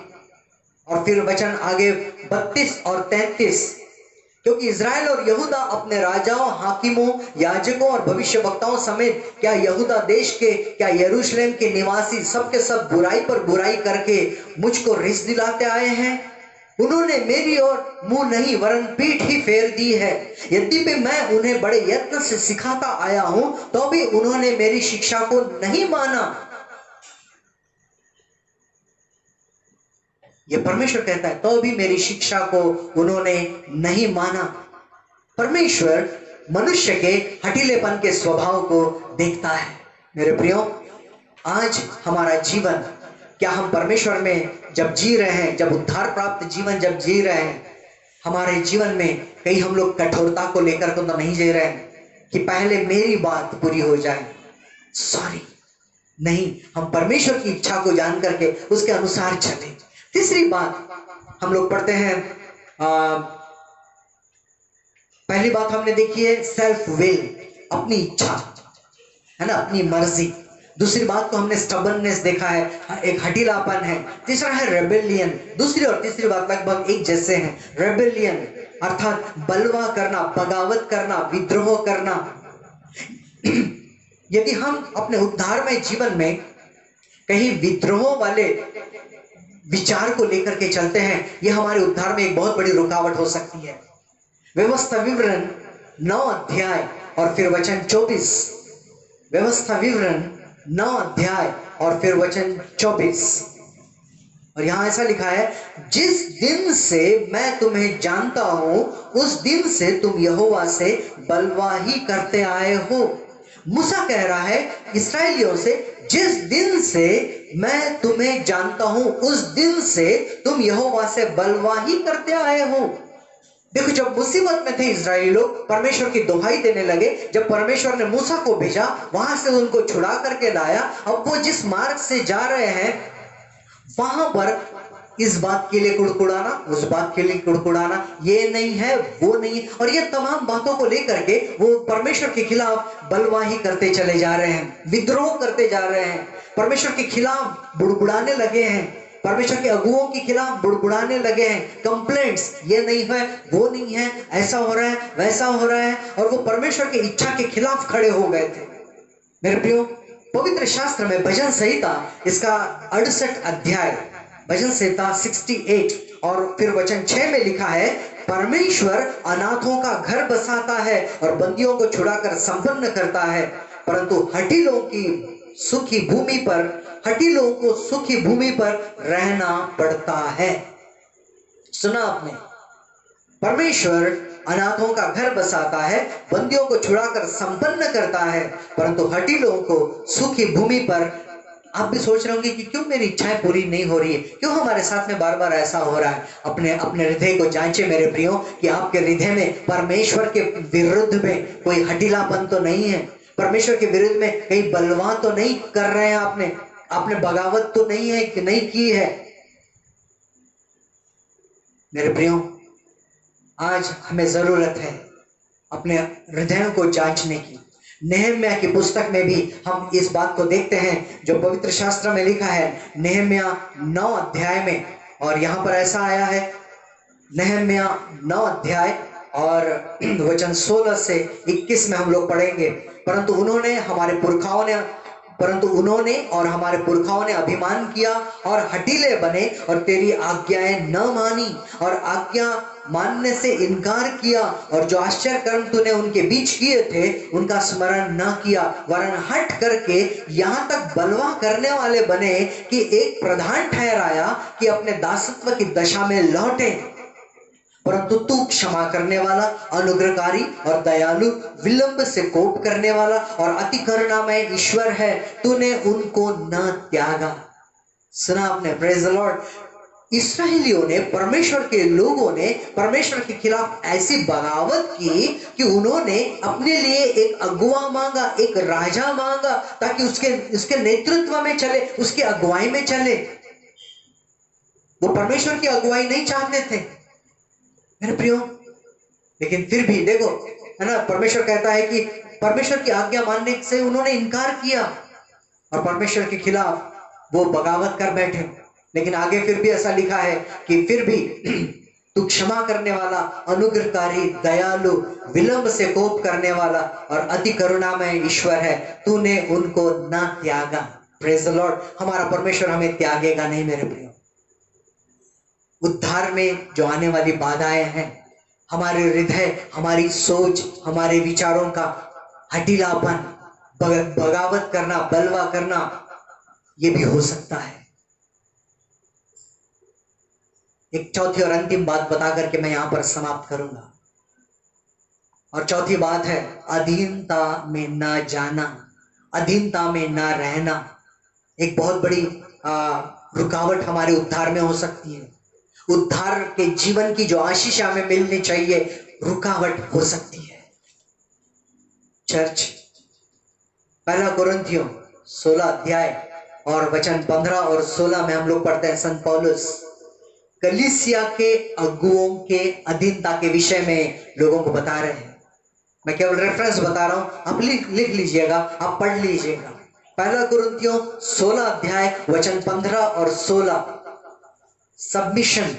और फिर वचन आगे 32 और 33, क्योंकि इज़राइल और यहूदा अपने राजाओं, हाकिमों, याजकों और भविष्यवक्ताओं समेत क्या यहूदा देश के, क्या यरूशलेम के निवासी सबके सब बुराई पर बुराई करके मुझको रिस दिलाते आए हैं। उन्होंने मेरी ओर मुंह नहीं वरन पीठ ही फेर दी है। यद्यपि मैं उन्हें बड़े यत्न से सिखाता आया हूं, तो भी उन्होंने मेरी शिक्षा को नहीं माना। यह परमेश्वर कहता है, तो भी मेरी शिक्षा को उन्होंने नहीं माना। परमेश्वर मनुष्य के हठीलेपन के स्वभाव को देखता है। मेरे प्रियो, आज हमारा जीवन, क्या हम परमेश्वर में जब जी रहे हैं, जब उद्धार प्राप्त जीवन जब जी रहे हैं, हमारे जीवन में कहीं हम लोग कठोरता को लेकर तो नहीं जी रहे हैं कि पहले मेरी बात पूरी हो जाए। सॉरी, नहीं, हम परमेश्वर की इच्छा को जान करके उसके अनुसार चले। तीसरी बात हम लोग पढ़ते हैं, पहली बात हमने देखी है सेल्फ विल, अपनी इच्छा है ना, अपनी मर्जी। दूसरी बात तो हमने स्टबननेस देखा है, एक हठीलापन है। तीसरा है रेबेलियन। दूसरी और तीसरी बात लगभग एक जैसे हैं। रेबेलियन अर्थात बलवा करना, बगावत करना, विद्रोह करना। यदि हम अपने उद्धारमय जीवन में कहीं विद्रोह वाले विचार को लेकर के चलते हैं, यह हमारे उद्धार में एक बहुत बड़ी रुकावट हो सकती है। व्यवस्था विवरण 9 अध्याय और फिर वचन 24। व्यवस्था विवरण 9 अध्याय और फिर वचन 24। और यहां ऐसा लिखा है, जिस दिन से मैं तुम्हें जानता हूं उस दिन से तुम यहोवा से बलवाही करते आए हो। मूसा कह रहा है इस्राएलियों से, जिस दिन से मैं तुम्हें जानता हूं उस दिन से तुम यहोवा से बलवाही करते आए हो। देखो, जब मुसीबत में थे इस्राएली लोग, परमेश्वर की दुहाई देने लगे। जब परमेश्वर ने मूसा को भेजा, वहां से उनको छुड़ा करके लाया। अब वो जिस मार्ग से जा रहे हैं, वहां पर इस बात के लिए कुड़कुड़ाना, उस बात के लिए कुड़कुड़ाना, ये नहीं है, वो नहीं है, और ये तमाम बातों को लेकर के वो परमेश्वर के खिलाफ बलवाही करते चले जा रहे हैं, विद्रोह करते जा रहे हैं, परमेश्वर के खिलाफ बुड़बुड़ाने लगे हैं, परमेश्वर के अगुओं के खिलाफ बुड़बुड़ाने लगे हैं। कंप्लेंट्स, ये नहीं है, वो नहीं है, ऐसा हो रहा है, वैसा हो रहा है, और वो परमेश्वर की इच्छा के खिलाफ खड़े हो गए थे। मेरे प्रियो, पवित्र शास्त्र में भजन संहिता इसका 68 अध्याय, भजन संहिता 68 और फिर वचन 6 में लिखा है, परमेश्वर अनाथों का घर बसाता है और बंदियों को छुड़ाकर संपन्न करता है, परंतु हठीलों की सुखी भूमि पर, हठीलों को सुखी भूमि पर रहना पड़ता है। सुना आपने? परमेश्वर अनाथों का घर बसाता है, बंदियों को छुड़ाकर संपन्न करता है, परंतु हठीलों को सुखी भूमि पर। आप भी सोच रहे होंगे कि क्यों मेरी इच्छाएं पूरी नहीं हो रही है, क्यों हमारे साथ में बार बार ऐसा हो रहा है। अपने हृदय को जांचे मेरे प्रियो, कि आपके हृदय में परमेश्वर के विरुद्ध में कोई हठीलापन तो नहीं है, परमेश्वर के विरुद्ध में कहीं बलवा तो नहीं कर रहे हैं, आपने बगावत तो नहीं है कि नहीं की है। मेरे प्रियो, आज हमें जरूरत है अपने हृदय को जांचने की। नेहम्याह की पुस्तक में भी हम इस बात को देखते हैं, जो पवित्र शास्त्र में लिखा है, नेहम्याह 9 अध्याय में, और यहां पर ऐसा आया है, नेहम्याह 9 अध्याय और वचन 16 से 21 में हम लोग पढ़ेंगे। परंतु उन्होंने और हमारे पुरखाओं ने अभिमान किया और हठीले बने और तेरी आज्ञाएं न मानी और आज्ञा मानने से इनकार किया, और जो आश्चर्य कर्म तूने उनके बीच किए थे उनका स्मरण न किया, वरन हट करके यहाँ तक बलवा करने वाले बने कि एक प्रधान ठहराया कि अपने दासत्व की दशा में लौटे। परंतु तू क्षमा करने वाला, अनुग्रहकारी और दयालु, विलंब से कोप करने वाला और अति करुणामय ईश्वर है, तूने उनको न त्यागा। सुना आपने? Praise the Lord. इस्राएलियों ने, परमेश्वर के लोगों ने परमेश्वर के खिलाफ ऐसी बगावत की कि उन्होंने अपने लिए एक अगुआ मांगा, एक राजा मांगा, ताकि उसके नेतृत्व में चले, उसके अगुवाई में चले। वो परमेश्वर की अगुवाई नहीं चाहते थे मेरे प्रियो। लेकिन फिर भी देखो, है ना, परमेश्वर कहता है कि परमेश्वर की आज्ञा मानने से उन्होंने इनकार किया और परमेश्वर के खिलाफ वो बगावत कर बैठे। लेकिन आगे फिर भी ऐसा लिखा है कि फिर भी तू क्षमा करने वाला, अनुग्रहकारी, दयालु, विलंब से कोप करने वाला और अति करुणामय ईश्वर है, तूने उनको न त्यागा। Praise the Lord. हमारा परमेश्वर हमें त्यागेगा नहीं मेरे प्रियो। उद्धार में जो आने वाली बाधाएं हैं, हमारे हृदय, हमारी सोच, हमारे विचारों का हठीलापन, बगावत करना, बलवा करना, ये भी हो सकता है। एक चौथी और अंतिम बात बता करके मैं यहां पर समाप्त करूंगा, और चौथी बात है अधीनता में ना जाना, अधीनता में ना रहना। एक बहुत बड़ी रुकावट हमारे उद्धार में हो सकती है। उद्धार के जीवन की जो आशीष हमें मिलनी चाहिए, रुकावट हो सकती है। चर्च, पहला कुरिन्थियों 16 अध्याय और वचन 15 और 16 में हम लोग पढ़ते हैं, संत पौलुस कलीसिया के अगुओं के अधीनता के विषय में लोगों को बता रहे हैं। मैं केवल रेफरेंस बता रहा हूं, आप लिख लीजिएगा, आप पढ़ लीजिएगा। पहला कुरिन्थियों 16 अध्याय वचन 15 और 16। Submission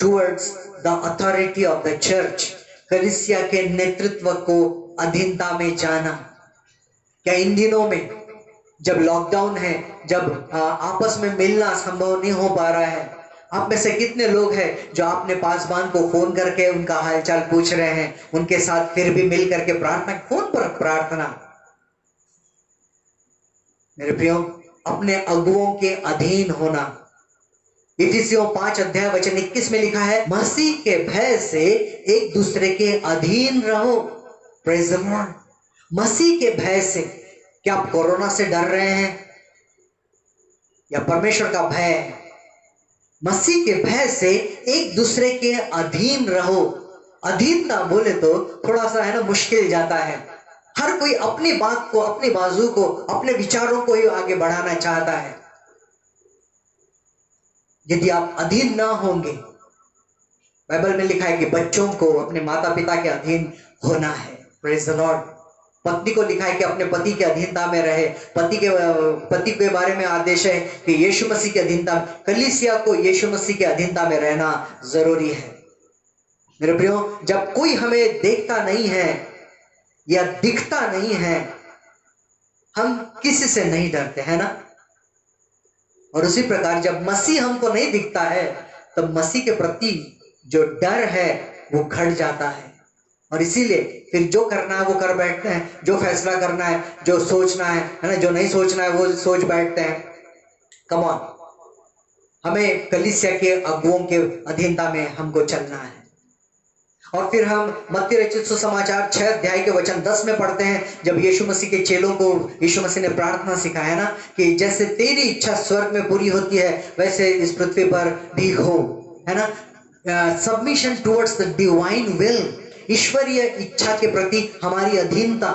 towards the authority of the church, कलीसिया के नेतृत्व को अधीनता में जाना। क्या इन दिनों में जब लॉकडाउन है, जब आपस में मिलना संभव नहीं हो पा रहा है, आप में से कितने लोग हैं जो अपने पासवान को फोन करके उनका हालचाल पूछ रहे हैं, उनके साथ फिर भी मिल करके प्रार्थना, फोन पर प्रार्थना। मेरे प्रियो, अपने अगुओं के अधीन होना। इफिसियों 5 अध्याय वचन 21 में लिखा है, मसीह के भय से एक दूसरे के अधीन रहो। Praise the Lord. मसीह के भय से। क्या आप कोरोना से डर रहे हैं या परमेश्वर का भय है? मसीह के भय से एक दूसरे के अधीन रहो। अधीन ना बोले तो थोड़ा सा है ना मुश्किल जाता है। हर कोई अपनी बात को, अपनी बाजू को, अपने विचारों को ही आगे बढ़ाना चाहता है। यदि आप अधीन ना होंगे, बाइबल में लिखा है कि बच्चों को अपने माता पिता के अधीन होना है। Praise the Lord. पत्नी को लिखा है कि अपने पति के अधीनता में रहे। पति के बारे में आदेश है कि यीशु मसीह के अधीनता, कलीसिया को यीशु मसीह के अधीनता में रहना जरूरी है। मेरे प्रियो, जब कोई हमें देखता नहीं है या दिखता नहीं है, हम किसी से नहीं डरते, है ना? और उसी प्रकार जब मसीह हमको नहीं दिखता है, तब मसीह के प्रति जो डर है वो घट जाता है। और इसीलिए फिर जो करना है वो कर बैठते हैं, जो फैसला करना है, जो सोचना है ना, जो नहीं सोचना है वो सोच बैठते हैं। कम ऑन, हमें कलीसिया के अगुओं के अधीनता में हमको चलना है। और फिर हम मत्ती रचित सुसमाचार 6 अध्याय के वचन 10 में पढ़ते हैं, जब यीशु मसीह के चेलों को यीशु मसीह ने प्रार्थना सिखाया ना कि जैसे तेरी इच्छा स्वर्ग में पूरी होती है वैसे इस पृथ्वी पर भी हो, है ना? Submission towards the divine will, ईश्वरीय इच्छा के प्रति हमारी अधीनता।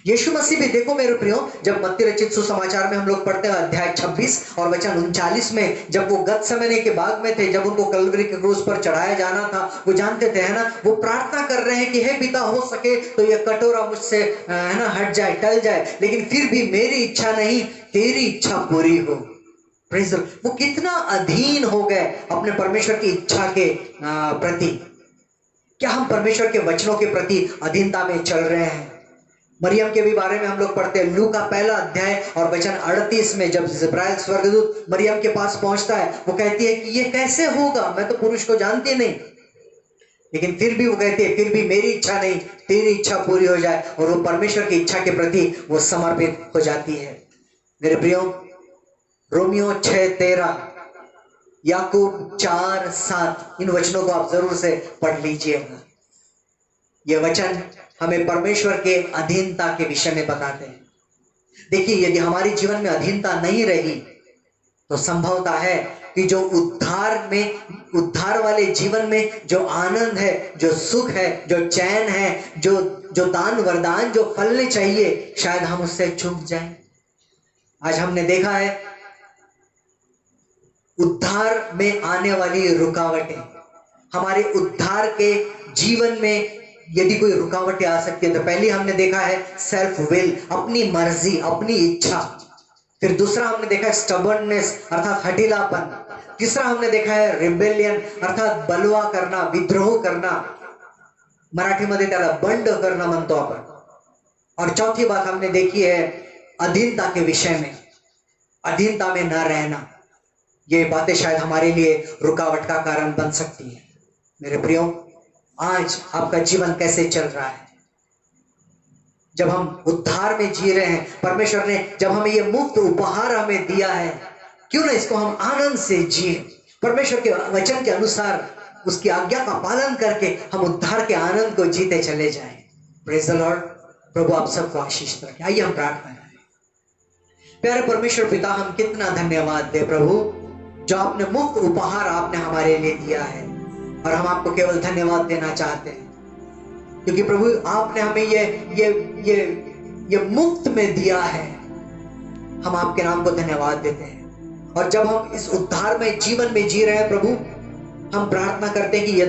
यीशु मसीह भी, देखो मेरे प्रियो, जब मत्ती रचित सुसमाचार में हम लोग पढ़ते हैं अध्याय 26 और वचन 39 में, जब वो गतसमने के बाग में थे, जब उनको कलवरी के क्रूस पर चढ़ाया जाना था, वो जानते थे, है ना, वो प्रार्थना कर रहे हैं कि हे पिता, हो सके तो ये कटोरा मुझसे है ना हट जाए, टल जाए, लेकिन फिर भी मेरी इच्छा नहीं तेरी इच्छा पूरी हो। Praise the Lord. वो कितना अधीन हो गए अपने परमेश्वर की इच्छा के प्रति। क्या हम परमेश्वर के वचनों के प्रति अधीनता में चल रहे हैं? मरियम के भी बारे में हम लोग पढ़ते हैं, लूका 1 अध्याय और वचन 38 में, जब जिब्राइल स्वर्गदूत मरियम के पास पहुंचता है, वो कहती है कि ये कैसे होगा, मैं तो पुरुष को जानती नहीं, लेकिन फिर भी वो कहती है फिर भी मेरी इच्छा नहीं तेरी इच्छा पूरी हो जाए, और वो परमेश्वर की इच्छा के प्रति वो समर्पित हो जाती है। मेरे प्रियो, रोमियो 6:13, याकूब 4:7, इन वचनों को आप जरूर से पढ़ लीजिएगा। ये वचन हमें परमेश्वर के अधीनता के विषय में बताते हैं। देखिए, यदि हमारे जीवन में अधीनता नहीं रही तो संभवता है कि जो उद्धार वाले जीवन में जो आनंद है, जो सुख है, जो चैन है, जो दान वरदान जो फलने चाहिए, शायद हम उससे चूक जाएं। आज हमने देखा है उद्धार में आने वाली रुकावटें, हमारे उद्धार के जीवन में यदि कोई रुकावटें आ सकती है तो पहली हमने देखा है सेल्फ विल, अपनी मर्जी, अपनी इच्छा। फिर दूसरा हमने देखा है स्टबर्ननेस अर्थात हठीलापन। तीसरा हमने देखा है रिबेलियन अर्थात बलवा करना, विद्रोह करना, मराठीमध्ये त्याला बंड करना म्हणतो आपण। और चौथी बात हमने देखी है अधीनता के विषय में, अधीनता में न रहना। ये बातें शायद हमारे लिए रुकावट का कारण बन सकती है। मेरे प्रियो, आज आपका जीवन कैसे चल रहा है? जब हम उद्धार में जी रहे हैं, परमेश्वर ने जब हमें ये मुफ्त उपहार हमें दिया है, क्यों ना इसको हम आनंद से जिए, परमेश्वर के वचन के अनुसार उसकी आज्ञा का पालन करके हम उद्धार के आनंद को जीते चले जाएं। Praise the Lord. प्रभु आप सबको आशीष रखे। आइए हम प्रार्थना करें। प्यारे परमेश्वर पिता, हम कितना धन्यवाद दे प्रभु, जो आपने मुफ्त उपहार आपने हमारे लिए दिया है, और हम आपको केवल धन्यवाद देना चाहते हैं, क्योंकि प्रभु आपने हमें ये मुफ्त में दिया है। हम आपके नाम को धन्यवाद देते हैं। और जब हम इस उद्धार में जीवन में जी रहे हैं प्रभु, हम प्रार्थना करते हैं कि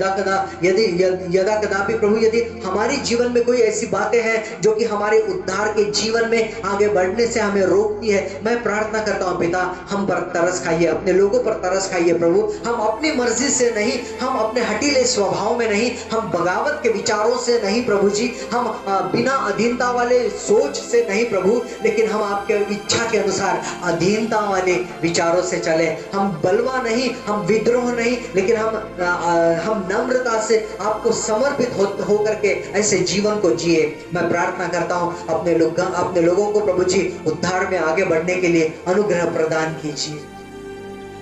यदा कदापि प्रभु यदि हमारे जीवन में कोई ऐसी बातें हैं जो कि हमारे उद्धार के जीवन में आगे बढ़ने से हमें रोकती है, मैं प्रार्थना करता हूं पिता, हम पर तरस खाइए, अपने लोगों पर तरस खाइए प्रभु। हम अपनी मर्जी से नहीं, हम अपने हठीले स्वभाव में नहीं, हम बगावत के विचारों से नहीं प्रभु जी, हम बिना अधीनता वाले सोच से नहीं प्रभु, लेकिन हम आपके इच्छा के अनुसार अधीनता वाले विचारों से चले। हम बलवा नहीं, हम विद्रोह नहीं, लेकिन हम हम नम्रता से आपको समर्पित हो करके ऐसे जीवन को जिए। मैं प्रार्थना करता हूँ अपने लोगों को प्रभु जी उद्धार में आगे बढ़ने के लिए अनुग्रह प्रदान कीजिए।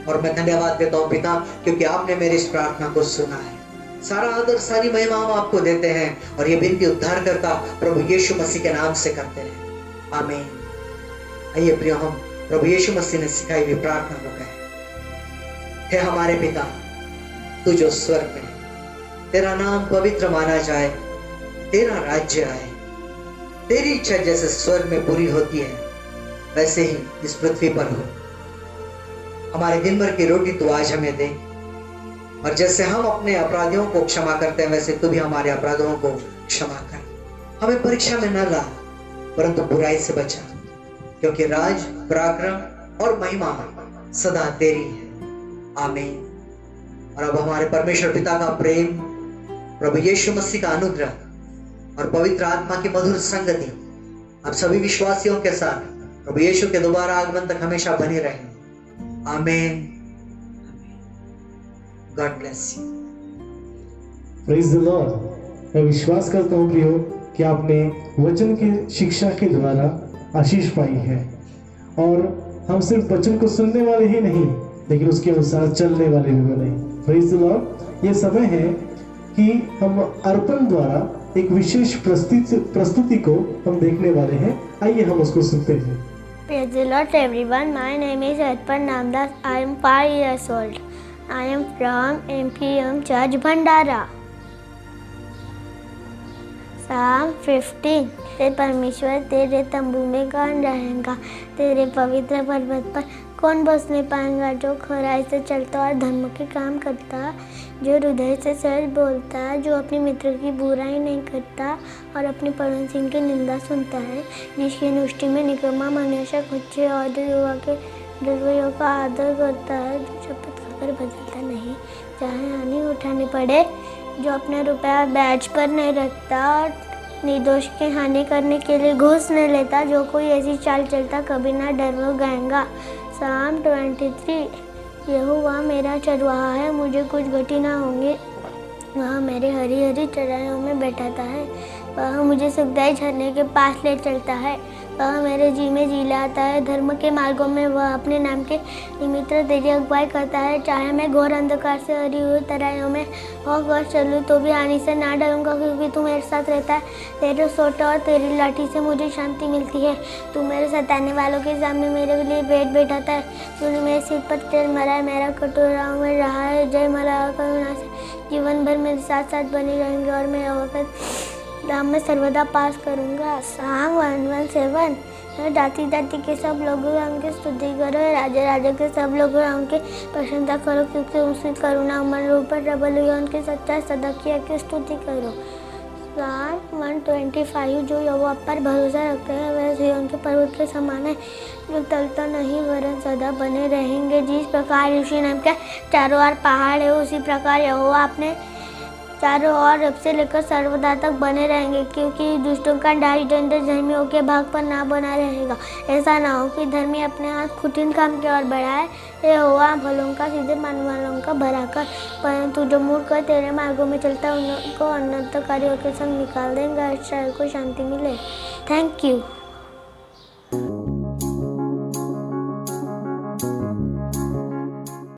और मैं धन्यवाद देता हूँ पिता, क्योंकि आपने मेरी इस प्रार्थना को सुना है। सारा आदर सारी महिमा हम आपको देते हैं और ये विनती उद्धार करता प्रभु यीशु मसीह के नाम से करते हैं, आमीन। आइए प्रिय, हम प्रभु यीशु मसीह ने सिखाई हुई प्रार्थना को कहें। हे हमारे पिता, तू जो स्वर्ग में, तेरा नाम पवित्र माना जाए, तेरा राज्य आए, तेरी इच्छा जैसे स्वर्ग में पूरी होती है वैसे ही इस पृथ्वी पर हो। हमारे दिन भर की रोटी तू आज हमें दे, और जैसे हम अपने अपराधियों को क्षमा करते हैं वैसे तू भी हमारे अपराधों को क्षमा कर। हमें परीक्षा में न ला, परंतु बुराई से बचा, क्योंकि राज, पराक्रम और महिमा सदा तेरी है, आमीन। और अब हमारे परमेश्वर पिता का प्रेम, प्रभु यीशु मसीह का अनुग्रह और पवित्र आत्मा की मधुर संगति आप सभी विश्वासियों के साथ प्रभु यीशु के दोबारा आगमन तक हमेशा बनी रहे, आमीन। God bless you. Praise the Lord. मैं विश्वास करता हूँ प्रियो कि आपने वचन की शिक्षा के द्वारा आशीष पाई है, और हम सिर्फ वचन को सुनने वाले ही नहीं लेकिन उसके अनुसार चलने वाले भी बने। Praise the Lord. ये समय है कि हम अर्पण द्वारा एक विशेष प्रस्तुति को हम देखने वाले हैं। आइए हम उसको सुनते हैं। Praise the Lord everyone. My name is Arpan Namdas. I am 5 years old. I am from MPM Church Bhandara. Psalm 15। तेरे परमेश्वर तेरे तंबू में कौन रहेगा, तेरे पवित्र पर्वत पर कौन बसने पाएगा। जो खराई से चलता और धर्म के काम करता, जो हृदय से सच बोलता, जो अपने मित्र की बुराई नहीं करता और अपने पड़ोसी की निंदा सुनता है, जिसकी दृष्टि में निकम्मा मनुष्य कुछ और युवा के दुर्व्ययों का आदर करता है, जो शपथ खाकर बदलता नहीं चाहे हानि उठानी पड़े, जो अपना रुपया ब्याज पर नहीं रखता और निर्दोष की हानि करने के लिए घूस नहीं लेता। जो कोई ऐसी चाल चलता कभी ना डर गएगा। Psalm 23। यहोवा मेरा चरवाहा है, मुझे कुछ घटी ना होंगे। वह मेरे हरी हरी चराइयों में बैठाता है, वह मुझे सुखदायी झरने के पास ले चलता है, वह मेरे जी में जी लाता है। धर्म के मार्गों में वह अपने नाम के निमित्त तेरी अगुवाई करता है। चाहे मैं घोर अंधकार से हरी हुई तराइयों में होकर चलूँ तो भी हानि से ना डरूंगा, क्योंकि तू मेरे साथ रहता है। तेरे सोटा और तेरी लाठी से मुझे शांति मिलती है। तू मेरे सताने वालों के सामने मेरे लिए पेट बैठाता है। तूने मेरे सिर पर तेल मरा है, मेरा कटोरा में रहा है। जय मला करुणा से जीवन भर मेरे साथ साथ बनी रहेंगे और मैं यहोवा नाम में सर्वदा पास करूँगा। Psalm 117। जाति जाति के सब लोगों उनकी स्तुति करो, राजा राजा के सब लोगों उनकी प्रशंसा करो, क्योंकि उसकी करुणा उम्र ऊपर प्रबल हुई, उनकी सच्चाई सदा की स्तुति करो। Psalm 125। जो यहोवा पर भरोसा रखते हैं वह सिय्योन के पर्वत के समान है, जो टलता नहीं वरन सदा बने रहेंगे। जिस प्रकार यीशु नाम के चारों ओर पहाड़ है, उसी प्रकार यहोवा अपने चारों ओर अब से लेकर सर्वदा तक बने रहेंगे, क्योंकि दुष्टों का डाली डंडा धर्मियों के भाग पर ना बना रहेगा। ऐसा ना हो कि धर्मी अपने हाथ कठिन काम की ओर बढ़ाए। यहोवा भलों का सीधे मानने वालों का भला कर, परंतु जो मूर्ख तेरे मार्गों में चलता है उनको अनर्थकारियों के संग निकाल देंगे। इस्राएल को शांति मिले। Thank you.